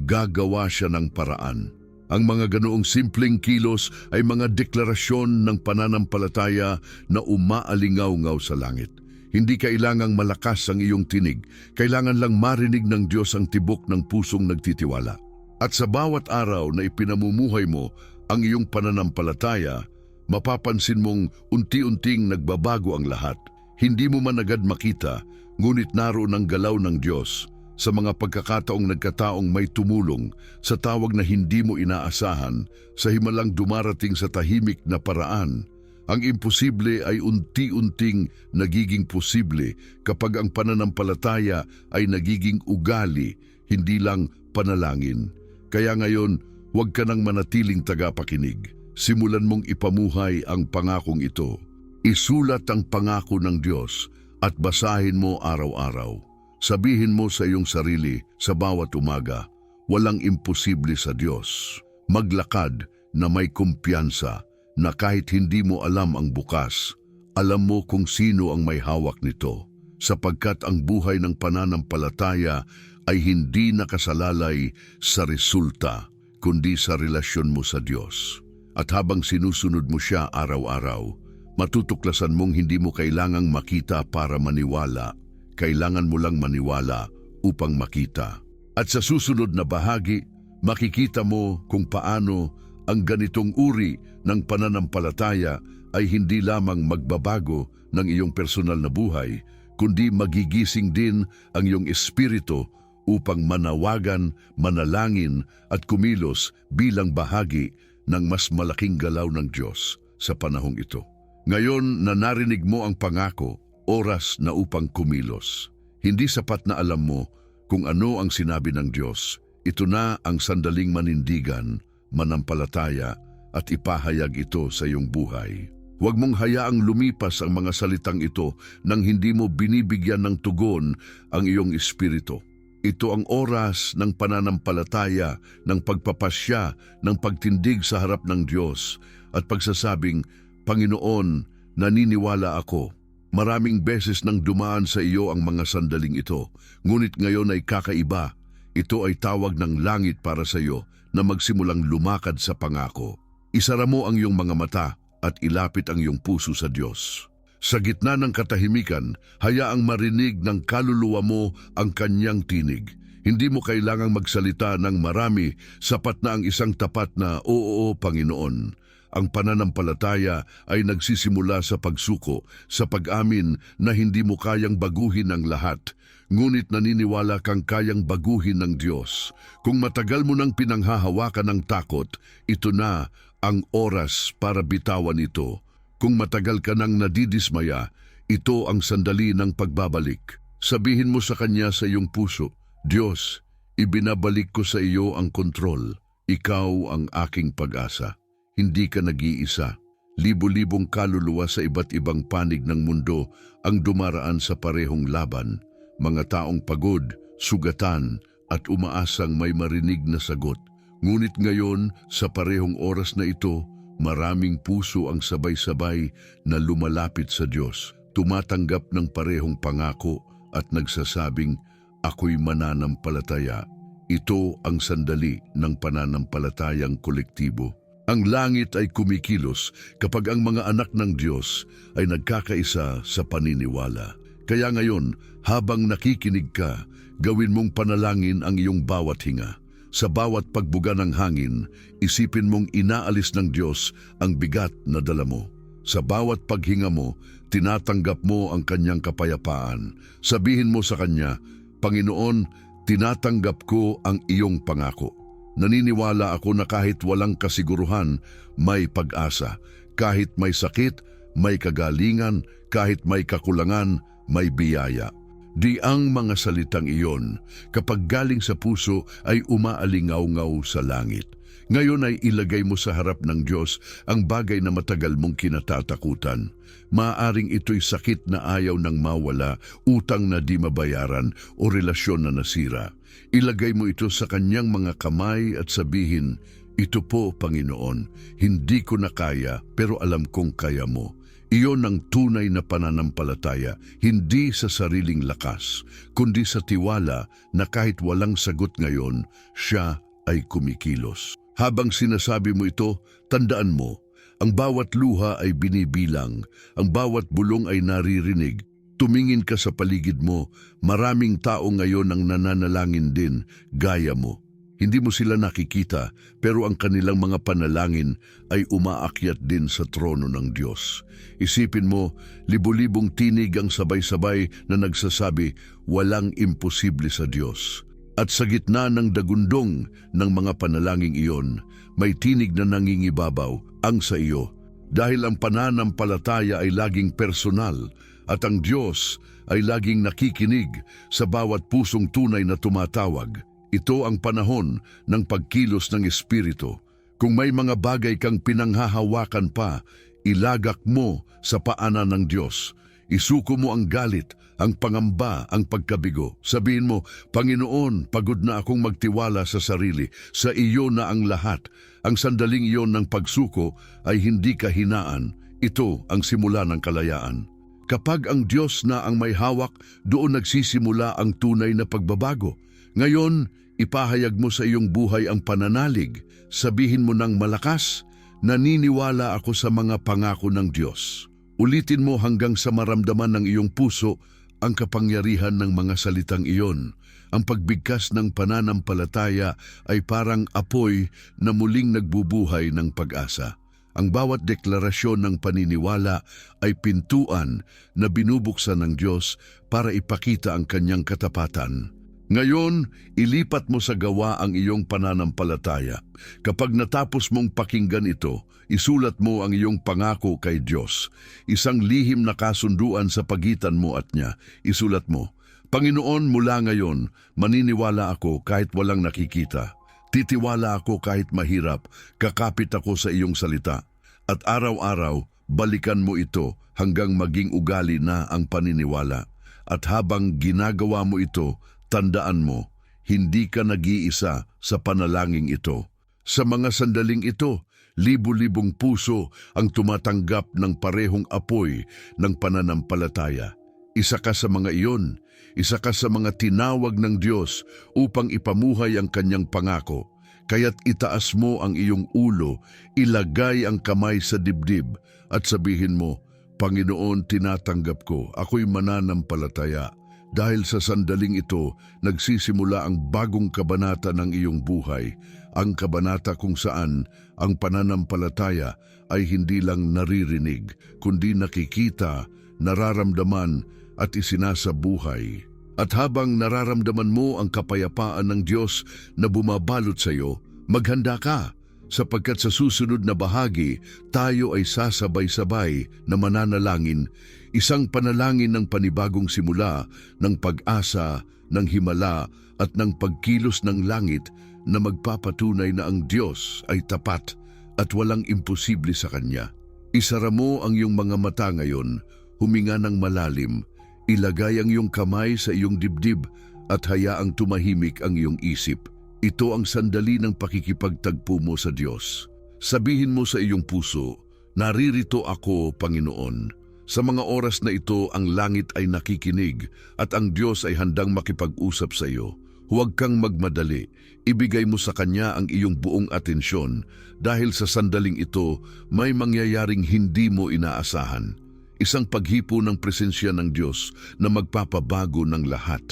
gagawa siya ng paraan. Ang mga ganoong simpleng kilos ay mga deklarasyon ng pananampalataya na umaalingaw-ngaw sa langit. Hindi kailangang malakas ang iyong tinig, kailangan lang marinig ng Diyos ang tibok ng pusong nagtitiwala. At sa bawat araw na ipinamumuhay mo ang iyong pananampalataya, mapapansin mong unti-unting nagbabago ang lahat. Hindi mo man agad makita, ngunit naroon ang galaw ng Diyos sa mga pagkakataong nagkataong may tumulong, sa tawag na hindi mo inaasahan, sa himalang dumarating sa tahimik na paraan. Ang imposible ay unti-unting nagiging posible kapag ang pananampalataya ay nagiging ugali, hindi lang panalangin. Kaya ngayon, huwag ka nang manatiling tagapakinig. Simulan mong ipamuhay ang pangakong ito. Isulat ang pangako ng Diyos at basahin mo araw-araw. Sabihin mo sa iyong sarili sa bawat umaga, walang imposible sa Diyos. Maglakad na may kumpiyansa na kahit hindi mo alam ang bukas, alam mo kung sino ang may hawak nito, sapagkat ang buhay ng pananampalataya ay hindi nakasalalay sa resulta, kundi sa relasyon mo sa Diyos. At habang sinusunod mo siya araw-araw, matutuklasan mong hindi mo kailangang makita para maniwala. Kailangan mo lang maniwala upang makita. At sa susunod na bahagi, makikita mo kung paano ang ganitong uri ng pananampalataya ay hindi lamang magbabago ng iyong personal na buhay, kundi magigising din ang iyong espiritu upang manawagan, manalangin at kumilos bilang bahagi ng mas malaking galaw ng Diyos sa panahong ito. Ngayon na narinig mo ang pangako, oras na upang kumilos. Hindi sapat na alam mo kung ano ang sinabi ng Diyos. Ito na ang sandaling manindigan, manampalataya at ipahayag ito sa iyong buhay. Huwag mong hayaang lumipas ang mga salitang ito nang hindi mo binibigyan ng tugon ang iyong espiritu. Ito ang oras ng pananampalataya, ng pagpapasya, ng pagtindig sa harap ng Diyos at pagsasabing, Panginoon, naniniwala ako. Maraming beses nang dumaan sa iyo ang mga sandaling ito, ngunit ngayon ay kakaiba. Ito ay tawag ng langit para sa iyo na magsimulang lumakad sa pangako. Isara mo ang iyong mga mata at ilapit ang iyong puso sa Diyos. Sa gitna ng katahimikan, hayaang marinig ng kaluluwa mo ang kanyang tinig. Hindi mo kailangang magsalita ng marami, sapat na ang isang tapat na, Oo, Panginoon. Ang pananampalataya ay nagsisimula sa pagsuko, sa pag-amin na hindi mo kayang baguhin ang lahat, ngunit naniniwala kang kayang baguhin ng Diyos. Kung matagal mo nang pinanghahawakan ng takot, ito na ang oras para bitawan ito. Kung matagal ka nang nadidismaya, ito ang sandali ng pagbabalik. Sabihin mo sa Kanya sa iyong puso, Diyos, ibinabalik ko sa iyo ang kontrol. Ikaw ang aking pag-asa. Hindi ka nag-iisa. Libo-libong kaluluwa sa iba't ibang panig ng mundo ang dumaraan sa parehong laban. Mga taong pagod, sugatan at umaasang may marinig na sagot. Ngunit ngayon, sa parehong oras na ito, maraming puso ang sabay-sabay na lumalapit sa Diyos, tumatanggap ng parehong pangako at nagsasabing, Ako'y mananampalataya. Ito ang sandali ng pananampalatayang kolektibo. Ang langit ay kumikilos kapag ang mga anak ng Diyos ay nagkakaisa sa paniniwala. Kaya ngayon, habang nakikinig ka, gawin mong panalangin ang iyong bawat hinga. Sa bawat pagbuga ng hangin, isipin mong inaalis ng Diyos ang bigat na dala mo. Sa bawat paghinga mo, tinatanggap mo ang kanyang kapayapaan. Sabihin mo sa kanya, Panginoon, tinatanggap ko ang iyong pangako. Naniniwala ako na kahit walang kasiguruhan, may pag-asa. Kahit may sakit, may kagalingan. Kahit may kakulangan, may biyaya. Di ang mga salitang iyon, kapag galing sa puso, ay umaalingaw-ngaw sa langit. Ngayon ay ilagay mo sa harap ng Diyos ang bagay na matagal mong kinatatakutan. Maaaring ito'y sakit na ayaw nang mawala, utang na di mabayaran o relasyon na nasira. Ilagay mo ito sa kanyang mga kamay at sabihin, Ito po, Panginoon, hindi ko na kaya pero alam kong kaya mo. Iyon ang tunay na pananampalataya, hindi sa sariling lakas, kundi sa tiwala na kahit walang sagot ngayon, siya ay kumikilos. Habang sinasabi mo ito, tandaan mo, ang bawat luha ay binibilang, ang bawat bulong ay naririnig. Tumingin ka sa paligid mo, maraming tao ngayon ang nananalangin din, gaya mo. Hindi mo sila nakikita, pero ang kanilang mga panalangin ay umaakyat din sa trono ng Diyos. Isipin mo, libu-libong tinig ang sabay-sabay na nagsasabi, walang imposible sa Diyos. At sa gitna ng dagundong ng mga panalangin iyon, may tinig na nangingibabaw, ang sa iyo. Dahil ang pananampalataya ay laging personal at ang Diyos ay laging nakikinig sa bawat pusong tunay na tumatawag. Ito ang panahon ng pagkilos ng Espiritu. Kung may mga bagay kang pinanghahawakan pa, ilagak mo sa paanan ng Diyos. Isuko mo ang galit, ang pangamba, ang pagkabigo. Sabihin mo, Panginoon, pagod na akong magtiwala sa sarili. Sa iyo na ang lahat. Ang sandaling iyon ng pagsuko ay hindi kahinaan. Ito ang simula ng kalayaan. Kapag ang Diyos na ang may hawak, doon nagsisimula ang tunay na pagbabago. Ngayon, ipahayag mo sa iyong buhay ang pananalig. Sabihin mo ng malakas, naniniwala ako sa mga pangako ng Diyos. Ulitin mo hanggang sa maramdaman ng iyong puso ang kapangyarihan ng mga salitang iyon. Ang pagbigkas ng pananampalataya ay parang apoy na muling nagbubuhay ng pag-asa. Ang bawat deklarasyon ng paniniwala ay pintuan na binubuksan ng Diyos para ipakita ang kanyang katapatan. Ngayon, ilipat mo sa gawa ang iyong pananampalataya. Kapag natapos mong pakinggan ito, isulat mo ang iyong pangako kay Diyos. Isang lihim na kasunduan sa pagitan mo at niya. Isulat mo, Panginoon, mula ngayon, maniniwala ako kahit walang nakikita. Titiwala ako kahit mahirap, kakapit ako sa iyong salita. At araw-araw, balikan mo ito hanggang maging ugali na ang paniniwala. At habang ginagawa mo ito, tandaan mo, hindi ka nag-iisa sa panalangin ito. Sa mga sandaling ito, libu-libong puso ang tumatanggap ng parehong apoy ng pananampalataya. Isa ka sa mga iyon, isa ka sa mga tinawag ng Diyos upang ipamuhay ang kanyang pangako. Kaya't itaas mo ang iyong ulo, ilagay ang kamay sa dibdib at sabihin mo, Panginoon, tinatanggap ko, ako'y mananampalataya. Dahil sa sandaling ito, nagsisimula ang bagong kabanata ng iyong buhay, ang kabanata kung saan ang pananampalataya ay hindi lang naririnig, kundi nakikita, nararamdaman at isinasabuhay. At habang nararamdaman mo ang kapayapaan ng Diyos na bumabalot sa iyo, maghanda ka, sapagkat sa susunod na bahagi, tayo ay sasabay-sabay na mananalangin, isang panalangin ng panibagong simula, ng pag-asa, ng himala at ng pagkilos ng langit na magpapatunay na ang Diyos ay tapat at walang imposible sa Kanya. Isara mo ang iyong mga mata ngayon, huminga ng malalim, ilagay ang iyong kamay sa iyong dibdib at hayaang tumahimik ang iyong isip. Ito ang sandali ng pakikipagtagpo mo sa Diyos. Sabihin mo sa iyong puso, naririto ako, Panginoon. Sa mga oras na ito, ang langit ay nakikinig at ang Diyos ay handang makipag-usap sa iyo. Huwag kang magmadali. Ibigay mo sa Kanya ang iyong buong atensyon dahil sa sandaling ito, may mangyayaring hindi mo inaasahan. Isang paghipo ng presensya ng Diyos na magpapabago ng lahat.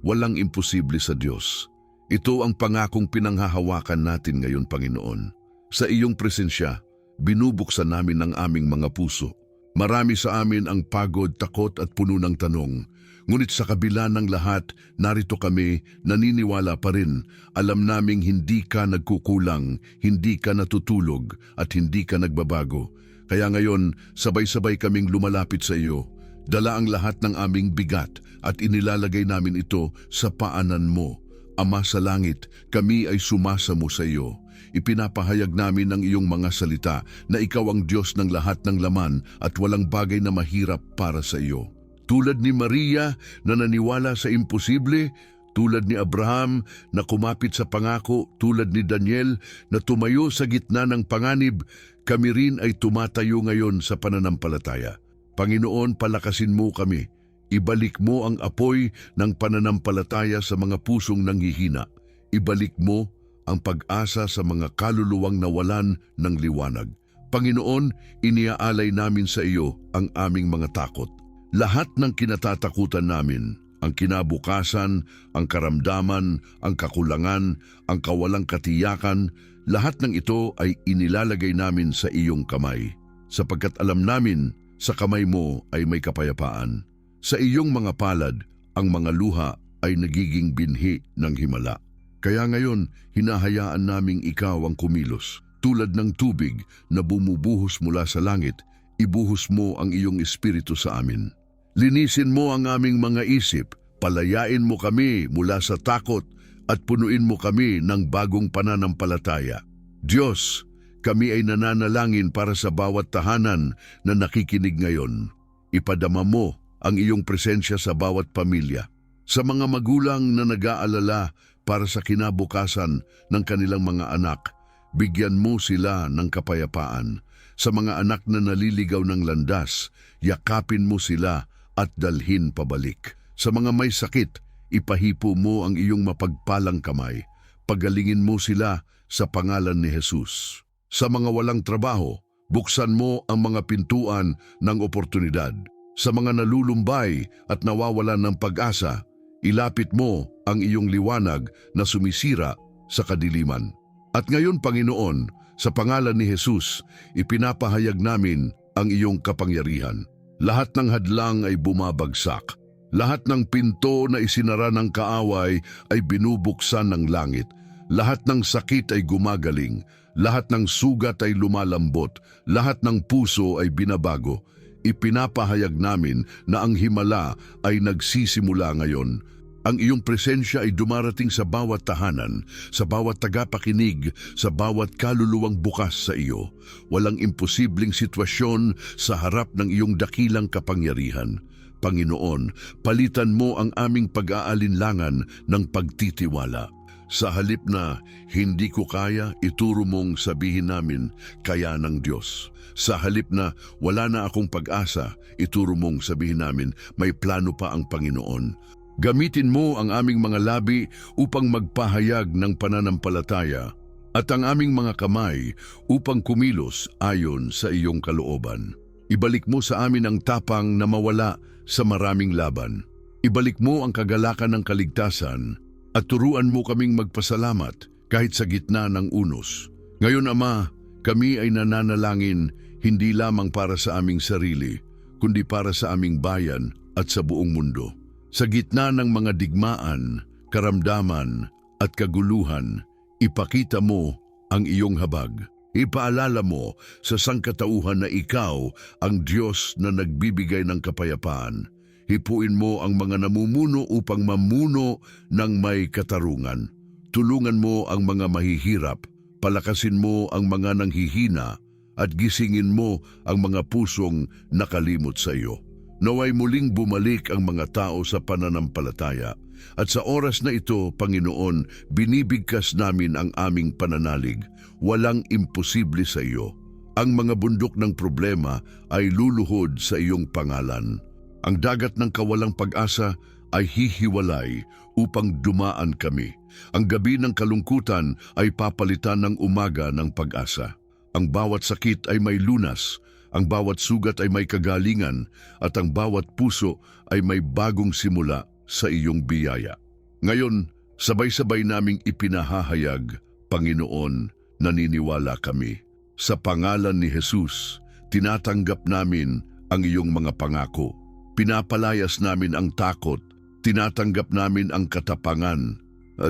Walang imposible sa Diyos. Ito ang pangakong pinanghahawakan natin ngayon, Panginoon. Sa iyong presensya, binubuksan namin ang aming mga puso. Marami sa amin ang pagod, takot at puno ng tanong. Ngunit sa kabila ng lahat, narito kami, naniniwala pa rin. Alam naming hindi ka nagkukulang, hindi ka natutulog at hindi ka nagbabago. Kaya ngayon, sabay-sabay kaming lumalapit sa iyo. Dala ang lahat ng aming bigat at inilalagay namin ito sa paanan mo. Ama sa langit, kami ay sumasamo sa iyo. Ipinapahayag namin ang iyong mga salita na ikaw ang Diyos ng lahat ng laman at walang bagay na mahirap para sa iyo. Tulad ni Maria na naniwala sa imposible, Tulad ni Abraham na kumapit sa pangako, tulad ni Daniel na tumayo sa gitna ng panganib, kami rin ay tumatayo ngayon sa pananampalataya. Panginoon, palakasin mo kami. Ibalik mo ang apoy ng pananampalataya sa mga pusong nanghihina. Ibalik mo ang pag-asa sa mga kaluluwang nawalan ng liwanag. Panginoon, iniaalay namin sa iyo ang aming mga takot. Lahat ng kinatatakutan namin, ang kinabukasan, ang karamdaman, ang kakulangan, ang kawalang katiyakan, lahat ng ito ay inilalagay namin sa iyong kamay. Sapagkat alam namin, sa kamay mo ay may kapayapaan. Sa iyong mga palad, ang mga luha ay nagiging binhi ng himala. Kaya ngayon, hinahayaan naming ikaw ang kumilos. Tulad ng tubig na bumubuhos mula sa langit, ibuhos mo ang iyong espiritu sa amin. Linisin mo ang aming mga isip, palayain mo kami mula sa takot at punuin mo kami ng bagong pananampalataya. Diyos, kami ay nananalangin para sa bawat tahanan na nakikinig ngayon. Ipadama mo ang iyong presensya sa bawat pamilya. Sa mga magulang na nag-aalala para sa kinabukasan ng kanilang mga anak, bigyan mo sila ng kapayapaan. Sa mga anak na naliligaw ng landas, yakapin mo sila at dalhin pabalik. Sa mga may sakit, ipahipo mo ang iyong mapagpalang kamay. Pagalingin mo sila sa pangalan ni Jesus. Sa mga walang trabaho, buksan mo ang mga pintuan ng oportunidad. Sa mga nalulumbay at nawawalan ng pag-asa, ilapit mo ang iyong liwanag na sumisira sa kadiliman. At ngayon, Panginoon, sa pangalan ni Jesus, ipinapahayag namin ang iyong kapangyarihan. Lahat ng hadlang ay bumabagsak. Lahat ng pinto na isinara ng kaaway ay binubuksan ng langit. Lahat ng sakit ay gumagaling. Lahat ng sugat ay lumalambot. Lahat ng puso ay binabago. Ipinapahayag namin na ang himala ay nagsisimula ngayon. Ang iyong presensya ay dumarating sa bawat tahanan, sa bawat tagapakinig, sa bawat kaluluwang bukas sa iyo. Walang imposibleng sitwasyon sa harap ng iyong dakilang kapangyarihan. Panginoon, palitan mo ang aming pag-aalinlangan ng pagtitiwala. Sa halip na hindi ko kaya, ituro mong sabihin namin, kaya ng Diyos. Sa halip na wala na akong pag-asa, ituro mong sabihin namin, may plano pa ang Panginoon. Gamitin mo ang aming mga labi upang magpahayag ng pananampalataya at ang aming mga kamay upang kumilos ayon sa iyong kalooban. Ibalik mo sa amin ang tapang na mawala sa maraming laban. Ibalik mo ang kagalakan ng kaligtasan at turuan mo kaming magpasalamat kahit sa gitna ng unos. Ngayon, Ama, kami ay nananalangin hindi lamang para sa aming sarili, kundi para sa aming bayan at sa buong mundo. Sa gitna ng mga digmaan, karamdaman at kaguluhan, ipakita mo ang iyong habag. Ipaalala mo sa sangkatauhan na ikaw ang Diyos na nagbibigay ng kapayapaan. Hipuin mo ang mga namumuno upang mamuno ng may katarungan. Tulungan mo ang mga mahihirap, palakasin mo ang mga nanghihina, at gisingin mo ang mga pusong nakalimot sa iyo. Naway muling bumalik ang mga tao sa pananampalataya. At sa oras na ito, Panginoon, binibigkas namin ang aming pananalig. Walang imposible sa iyo. Ang mga bundok ng problema ay luluhod sa iyong pangalan. Ang dagat ng kawalang pag-asa ay hihiwalay upang dumaan kami. Ang gabi ng kalungkutan ay papalitan ng umaga ng pag-asa. Ang bawat sakit ay may lunas. Ang bawat sugat ay may kagalingan at ang bawat puso ay may bagong simula sa iyong biyaya. Ngayon, sabay-sabay naming ipinahahayag, Panginoon, naniniwala kami. Sa pangalan ni Jesus, tinatanggap namin ang iyong mga pangako. Pinapalayas namin ang takot, tinatanggap namin ang katapangan,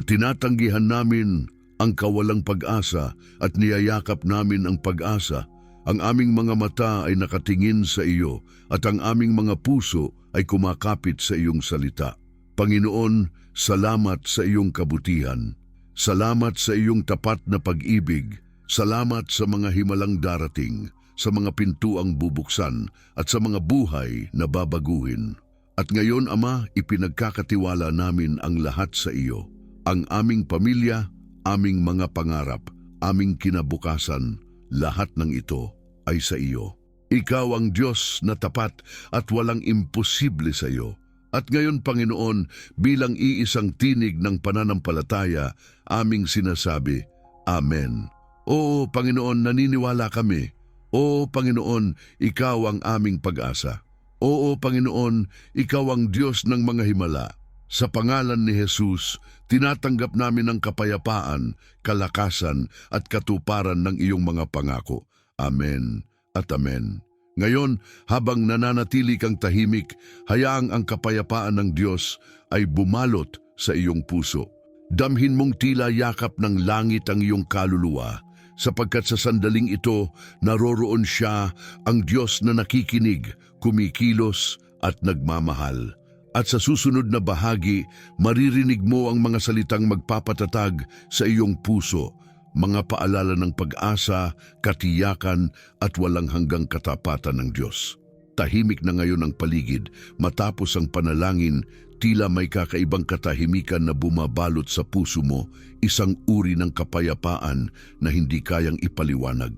tinatanggihan namin ang kawalang pag-asa at niyayakap namin ang pag-asa. Ang aming mga mata ay nakatingin sa iyo at ang aming mga puso ay kumakapit sa iyong salita. Panginoon, salamat sa iyong kabutihan. Salamat sa iyong tapat na pag-ibig. Salamat sa mga himalang darating, sa mga pintuang bubuksan at sa mga buhay na babaguhin. At ngayon, Ama, ipinagkakatiwala namin ang lahat sa iyo. Ang aming pamilya, aming mga pangarap, aming kinabukasan, lahat ng ito ay sa iyo. Ikaw ang Diyos na tapat at walang imposible sa iyo. At ngayon, Panginoon, bilang iisang tinig ng pananampalataya, aming sinasabi, Amen. Oo, Panginoon, naniniwala kami. Oo, Panginoon, Ikaw ang aming pag-asa. Oo, Panginoon, Ikaw ang Diyos ng mga himala. Sa pangalan ni Jesus, tinatanggap namin ang kapayapaan, kalakasan at katuparan ng iyong mga pangako. Amen at amen. Ngayon, habang nananatili kang tahimik, hayaang ang kapayapaan ng Diyos ay bumalot sa iyong puso. Damhin mong tila yakap ng langit ang iyong kaluluwa, sapagkat sa sandaling ito, naroroon siya, ang Diyos na nakikinig, kumikilos at nagmamahal. At sa susunod na bahagi, maririnig mo ang mga salitang magpapatatag sa iyong puso, mga paalala ng pag-asa, katiyakan at walang hanggang katapatan ng Diyos. Tahimik na ngayon ang paligid, matapos ang panalangin, tila may kakaibang katahimikan na bumabalot sa puso mo, isang uri ng kapayapaan na hindi kayang ipaliwanag.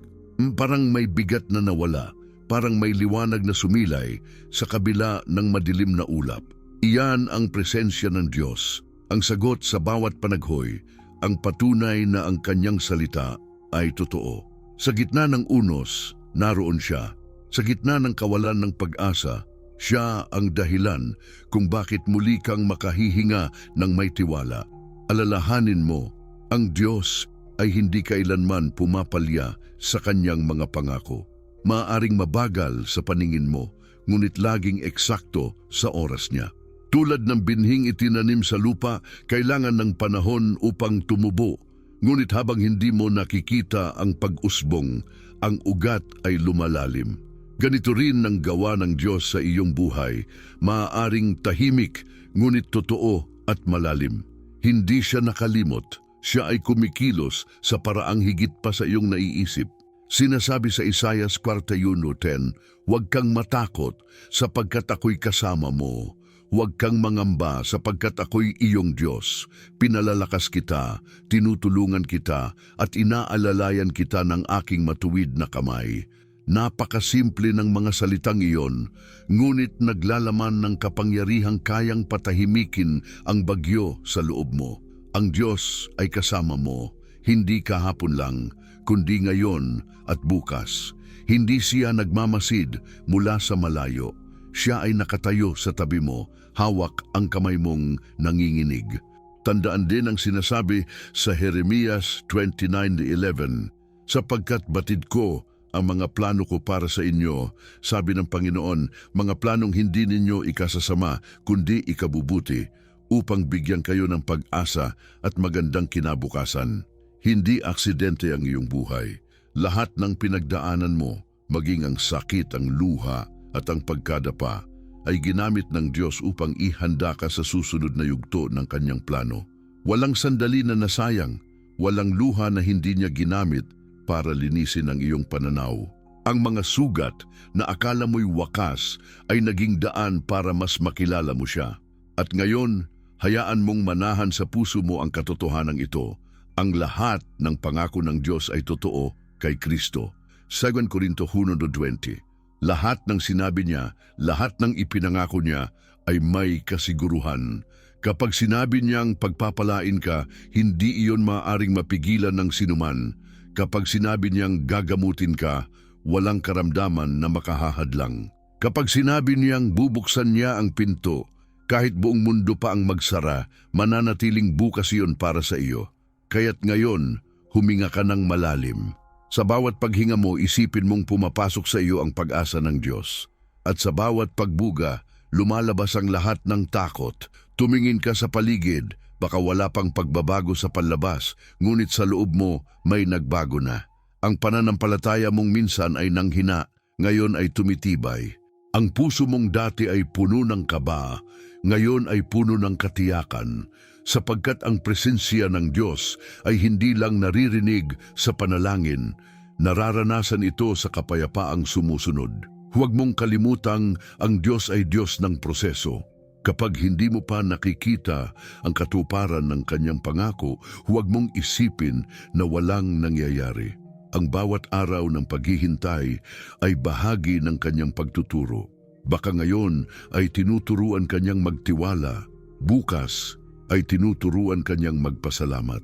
Parang may bigat na nawala, parang may liwanag na sumilay sa kabila ng madilim na ulap. Iyan ang presensya ng Diyos, ang sagot sa bawat panaghoy, ang patunay na ang kanyang salita ay totoo. Sa gitna ng unos, naroon siya. Sa gitna ng kawalan ng pag-asa, siya ang dahilan kung bakit muli kang makahihinga ng may tiwala. Alalahanin mo, ang Diyos ay hindi kailanman pumapalya sa kanyang mga pangako. Maaaring mabagal sa paningin mo, ngunit laging eksakto sa oras niya. Tulad ng binhing itinanim sa lupa, kailangan ng panahon upang tumubo. Ngunit habang hindi mo nakikita ang pag-usbong, ang ugat ay lumalalim. Ganito rin ang gawa ng Diyos sa iyong buhay, maaaring tahimik, ngunit totoo at malalim. Hindi siya nakalimot, siya ay kumikilos sa paraang higit pa sa iyong naiisip. Sinasabi sa Isaiah 41:10, "Huwag kang matakot sapagkat ako'y kasama mo. Huwag kang mangamba sapagkat ako'y iyong Diyos. Pinalalakas kita, tinutulungan kita, at inaalalayan kita ng aking matuwid na kamay." Napakasimple ng mga salitang iyon, ngunit naglalaman ng kapangyarihang kayang patahimikin ang bagyo sa loob mo. Ang Diyos ay kasama mo, hindi kahapon lang, kundi ngayon at bukas. Hindi siya nagmamasid mula sa malayo. Siya ay nakatayo sa tabi mo, hawak ang kamay mong nanginginig. Tandaan din ang sinasabi sa Jeremias 29:11, "Sapagkat batid ko ang mga plano ko para sa inyo, sabi ng Panginoon, mga planong hindi ninyo ikasasama, kundi ikabubuti, upang bigyan kayo ng pag-asa at magandang kinabukasan." Hindi aksidente ang iyong buhay. Lahat ng pinagdaanan mo, maging ang sakit, ang luha at ang pagkadapa, ay ginamit ng Diyos upang ihanda ka sa susunod na yugto ng kanyang plano. Walang sandali na nasayang, walang luha na hindi niya ginamit para linisin ang iyong pananaw. Ang mga sugat na akala mo'y wakas ay naging daan para mas makilala mo siya. At ngayon, hayaan mong manahan sa puso mo ang katotohanan ito. Ang lahat ng pangako ng Diyos ay totoo kay Kristo. 2 Korinto 1:20. Lahat ng sinabi niya, lahat ng ipinangako niya ay may kasiguruhan. Kapag sinabi niyang pagpapalain ka, hindi iyon maaaring mapigilan ng sinuman. Kapag sinabi niyang gagamutin ka, walang karamdaman na makahahadlang. Kapag sinabi niyang bubuksan niya ang pinto, kahit buong mundo pa ang magsara, mananatiling bukas iyon para sa iyo. Kaya't ngayon, huminga ka ng malalim. Sa bawat paghinga mo, isipin mong pumapasok sa iyo ang pag-asa ng Diyos. At sa bawat pagbuga, lumalabas ang lahat ng takot. Tumingin ka sa paligid, baka wala pang pagbabago sa panlabas, ngunit sa loob mo may nagbago na. Ang pananampalataya mong minsan ay nanghina, ngayon ay tumitibay. Ang puso mong dati ay puno ng kaba, ngayon ay puno ng katiyakan, sapagkat ang presensya ng Diyos ay hindi lang naririnig sa panalangin, nararanasan ito sa kapayapaang sumusunod. Huwag mong kalimutang ang Diyos ay Diyos ng proseso. Kapag hindi mo pa nakikita ang katuparan ng kanyang pangako, huwag mong isipin na walang nangyayari. Ang bawat araw ng paghihintay ay bahagi ng kanyang pagtuturo. Baka ngayon ay tinuturuan kanyang magtiwala, bukas ay tinuturuan kanyang magpasalamat.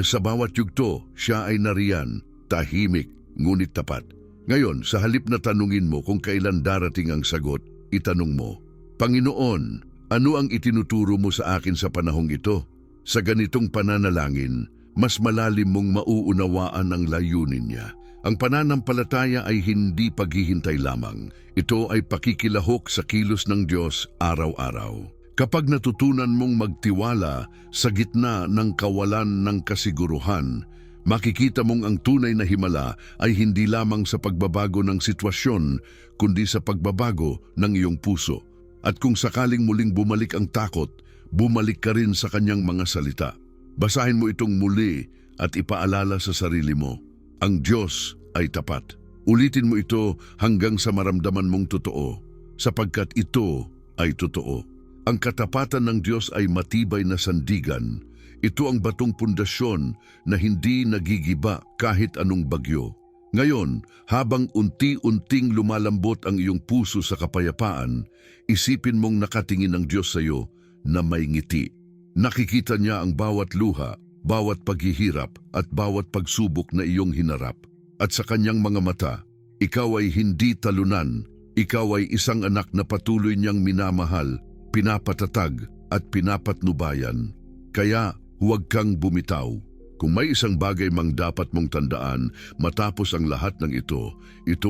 Sa bawat yugto, siya ay nariyan, tahimik, ngunit tapat. Ngayon, sa halip na tanungin mo kung kailan darating ang sagot, itanong mo, Panginoon, ano ang itinuturo mo sa akin sa panahong ito? Sa ganitong pananalangin, mas malalim mong mauunawaan ang layunin niya. Ang pananampalataya ay hindi paghihintay lamang. Ito ay pakikilahok sa kilos ng Diyos araw-araw. Kapag natutunan mong magtiwala sa gitna ng kawalan ng kasiguruhan, makikita mong ang tunay na himala ay hindi lamang sa pagbabago ng sitwasyon, kundi sa pagbabago ng iyong puso. At kung sakaling muling bumalik ang takot, bumalik ka rin sa kanyang mga salita. Basahin mo itong muli at ipaalala sa sarili mo, ang Diyos ay tapat. Ulitin mo ito hanggang sa maramdaman mong totoo, sapagkat ito ay totoo. Ang katapatan ng Diyos ay matibay na sandigan. Ito ang batong pundasyon na hindi nagigiba kahit anong bagyo. Ngayon, habang unti-unting lumalambot ang iyong puso sa kapayapaan, isipin mong nakatingin ang Diyos sa iyo na may ngiti. Nakikita niya ang bawat luha, bawat paghihirap at bawat pagsubok na iyong hinarap. At sa kanyang mga mata, ikaw ay hindi talunan. Ikaw ay isang anak na patuloy niyang minamahal, pinapatatag at pinapatnubayan. Kaya huwag kang bumitaw. Kung may isang bagay mang dapat mong tandaan matapos ang lahat ng ito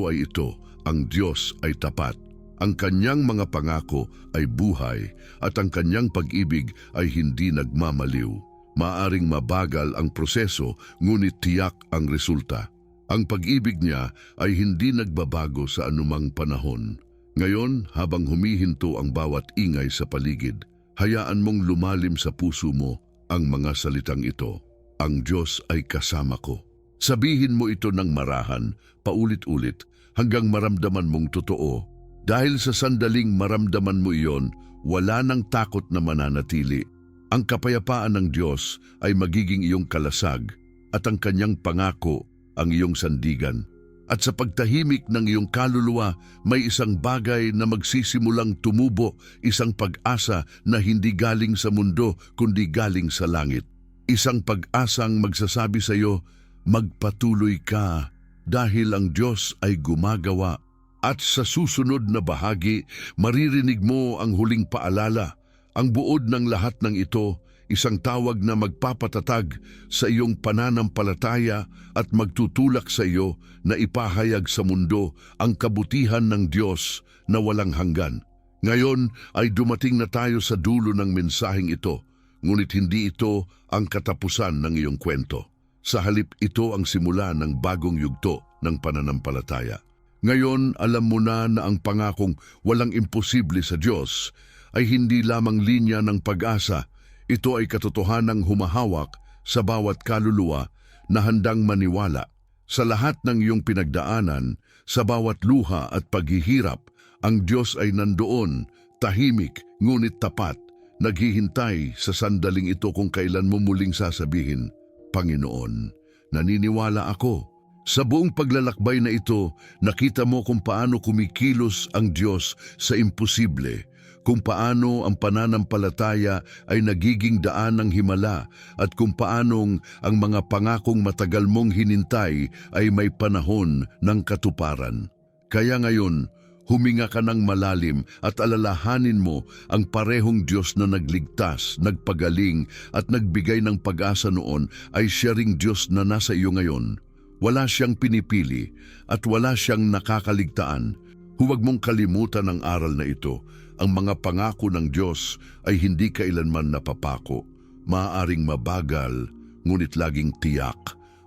ay ito, ang Diyos ay tapat. Ang kanyang mga pangako ay buhay at ang kanyang pag-ibig ay hindi nagmamaliw. Maaring mabagal ang proseso, ngunit tiyak ang resulta. Ang pag-ibig niya ay hindi nagbabago sa anumang panahon. Ngayon, habang humihinto ang bawat ingay sa paligid, hayaan mong lumalim sa puso mo ang mga salitang ito. Ang Diyos ay kasama ko. Sabihin mo ito ng marahan, paulit-ulit, hanggang maramdaman mong totoo. Dahil sa sandaling maramdaman mo iyon, wala nang takot na mananatili. Ang kapayapaan ng Diyos ay magiging iyong kalasag at ang kanyang pangako ang iyong sandigan. At sa pagtahimik ng iyong kaluluwa, may isang bagay na magsisimulang tumubo, isang pag-asa na hindi galing sa mundo, kundi galing sa langit. Isang pag-asang magsasabi sa iyo, magpatuloy ka dahil ang Diyos ay gumagawa. At sa susunod na bahagi, maririnig mo ang huling paalala. Ang buod ng lahat ng ito, isang tawag na magpapatatag sa iyong pananampalataya at magtutulak sa iyo na ipahayag sa mundo ang kabutihan ng Diyos na walang hanggan. Ngayon ay dumating na tayo sa dulo ng mensaheng ito, ngunit hindi ito ang katapusan ng iyong kwento. Sa halip ito ang simula ng bagong yugto ng pananampalataya. Ngayon alam mo na ang pangakong walang imposible sa Diyos ay hindi lamang linya ng pag-asa. Ito ay katotohanang humahawak sa bawat kaluluwa na handang maniwala. Sa lahat ng iyong pinagdaanan, sa bawat luha at paghihirap, ang Diyos ay nandoon, tahimik ngunit tapat, naghihintay sa sandaling ito kung kailan mo muling sasabihin, Panginoon, naniniwala ako. Sa buong paglalakbay na ito, nakita mo kung paano kumikilos ang Diyos sa imposible, kung paano ang pananampalataya ay nagiging daan ng himala at kung paanong ang mga pangakong matagal mong hinintay ay may panahon ng katuparan. Kaya ngayon, huminga ka ng malalim at alalahanin mo ang parehong Diyos na nagligtas, nagpagaling at nagbigay ng pag-asa noon ay siya ring Diyos na nasa iyo ngayon. Wala siyang pinipili at wala siyang nakakaligtaan. Huwag mong kalimutan ang aral na ito. Ang mga pangako ng Diyos ay hindi kailanman napapako. Maaaring mabagal, ngunit laging tiyak.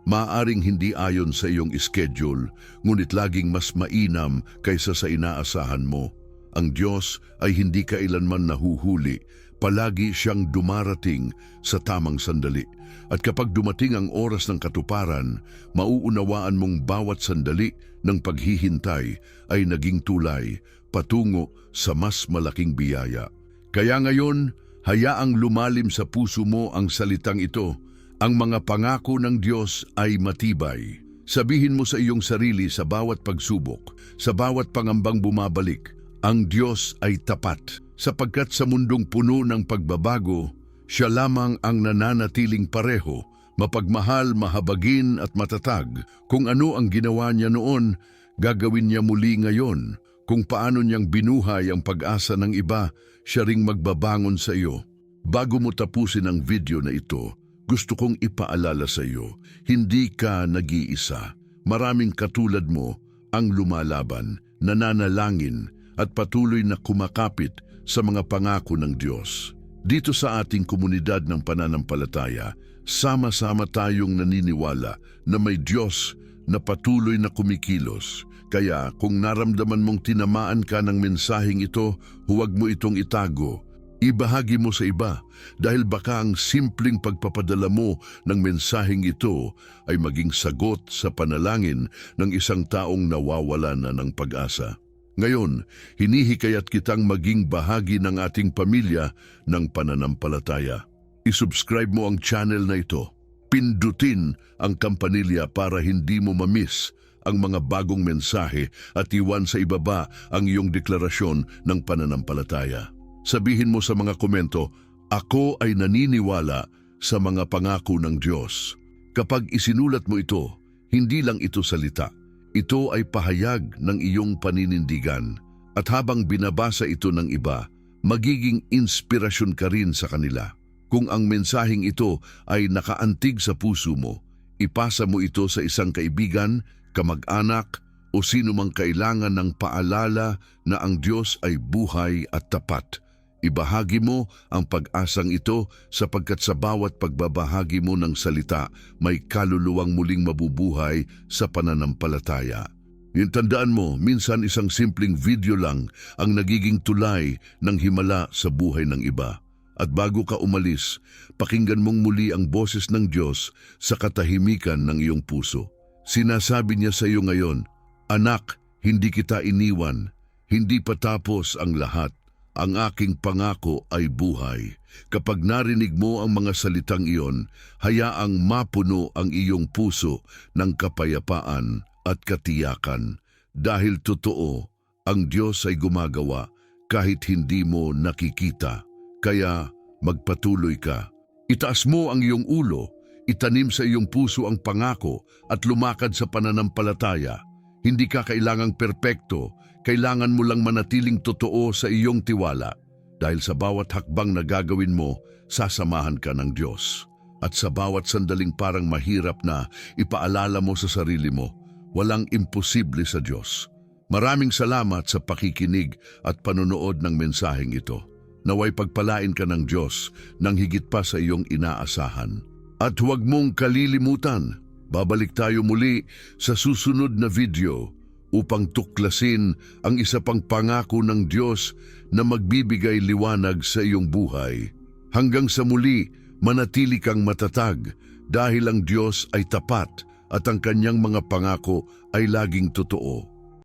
Maaaring hindi ayon sa iyong schedule, ngunit laging mas mainam kaysa sa inaasahan mo. Ang Diyos ay hindi kailanman nahuhuli, palagi siyang dumarating sa tamang sandali. At kapag dumating ang oras ng katuparan, mauunawaan mong bawat sandali ng paghihintay ay naging tulay patungo sa mas malaking biyaya. Kaya ngayon, hayaang lumalim sa puso mo ang salitang ito. Ang mga pangako ng Diyos ay matibay. Sabihin mo sa iyong sarili sa bawat pagsubok, sa bawat pangambang bumabalik, ang Diyos ay tapat. Sapagkat sa mundong puno ng pagbabago, siya lamang ang nananatiling pareho, mapagmahal, mahabagin at matatag. Kung ano ang ginawa niya noon, gagawin niya muli ngayon. Kung paano niyang binuhay ang pag-asa ng iba, siya ring magbabangon sa iyo. Bago mo tapusin ang video na ito, gusto kong ipaalala sa iyo, hindi ka nag-iisa. Maraming katulad mo ang lumalaban, nananalangin at patuloy na kumakapit sa mga pangako ng Diyos. Dito sa ating komunidad ng pananampalataya, sama-sama tayong naniniwala na may Diyos na patuloy na kumikilos. Kaya kung naramdaman mong tinamaan ka ng mensaheng ito, huwag mo itong itago. Ibahagi mo sa iba dahil baka ang simpleng pagpapadala mo ng mensaheng ito ay maging sagot sa panalangin ng isang taong nawawala na ng pag-asa. Ngayon, hinihikayat kitang maging bahagi ng ating pamilya ng pananampalataya. I-subscribe mo ang channel na ito. Pindutin ang kampanilya para hindi mo mamiss ang mga bagong mensahe at iwan sa ibaba ang iyong deklarasyon ng pananampalataya. Sabihin mo sa mga komento, ako ay naniniwala sa mga pangako ng Diyos. Kapag isinulat mo ito, hindi lang ito salita. Ito ay pahayag ng iyong paninindigan at habang binabasa ito ng iba, magiging inspirasyon ka rin sa kanila. Kung ang mensaheng ito ay nakaantig sa puso mo, ipasa mo ito sa isang kaibigan, kamag-anak o sino mang kailangan ng paalala na ang Diyos ay buhay at tapat. Ibahagi mo ang pag-asang ito sapagkat sa bawat pagbabahagi mo ng salita, may kaluluwang muling mabubuhay sa pananampalataya. Tandaan mo, minsan isang simpleng video lang ang nagiging tulay ng himala sa buhay ng iba. At bago ka umalis, pakinggan mong muli ang boses ng Diyos sa katahimikan ng iyong puso. Sinasabi niya sa iyo ngayon, anak, hindi kita iniwan, hindi pa tapos ang lahat. Ang aking pangako ay buhay. Kapag narinig mo ang mga salitang iyon, hayaang mapuno ang iyong puso ng kapayapaan at katiyakan. Dahil totoo, ang Diyos ay gumagawa kahit hindi mo nakikita. Kaya magpatuloy ka. Itaas mo ang iyong ulo, itanim sa iyong puso ang pangako at lumakad sa pananampalataya. Hindi ka kailangang perpekto, kailangan mo lang manatiling totoo sa iyong tiwala. Dahil sa bawat hakbang na gagawin mo, sasamahan ka ng Diyos. At sa bawat sandaling parang mahirap na, ipaalala mo sa sarili mo, walang imposible sa Diyos. Maraming salamat sa pakikinig at panonood ng mensaheng ito. Naway pagpalain ka ng Diyos nang higit pa sa iyong inaasahan. At huwag mong kalilimutan, babalik tayo muli sa susunod na video upang tuklasin ang isa pang pangako ng Diyos na magbibigay liwanag sa iyong buhay. Hanggang sa muli, manatili kang matatag dahil ang Diyos ay tapat at ang kanyang mga pangako ay laging totoo.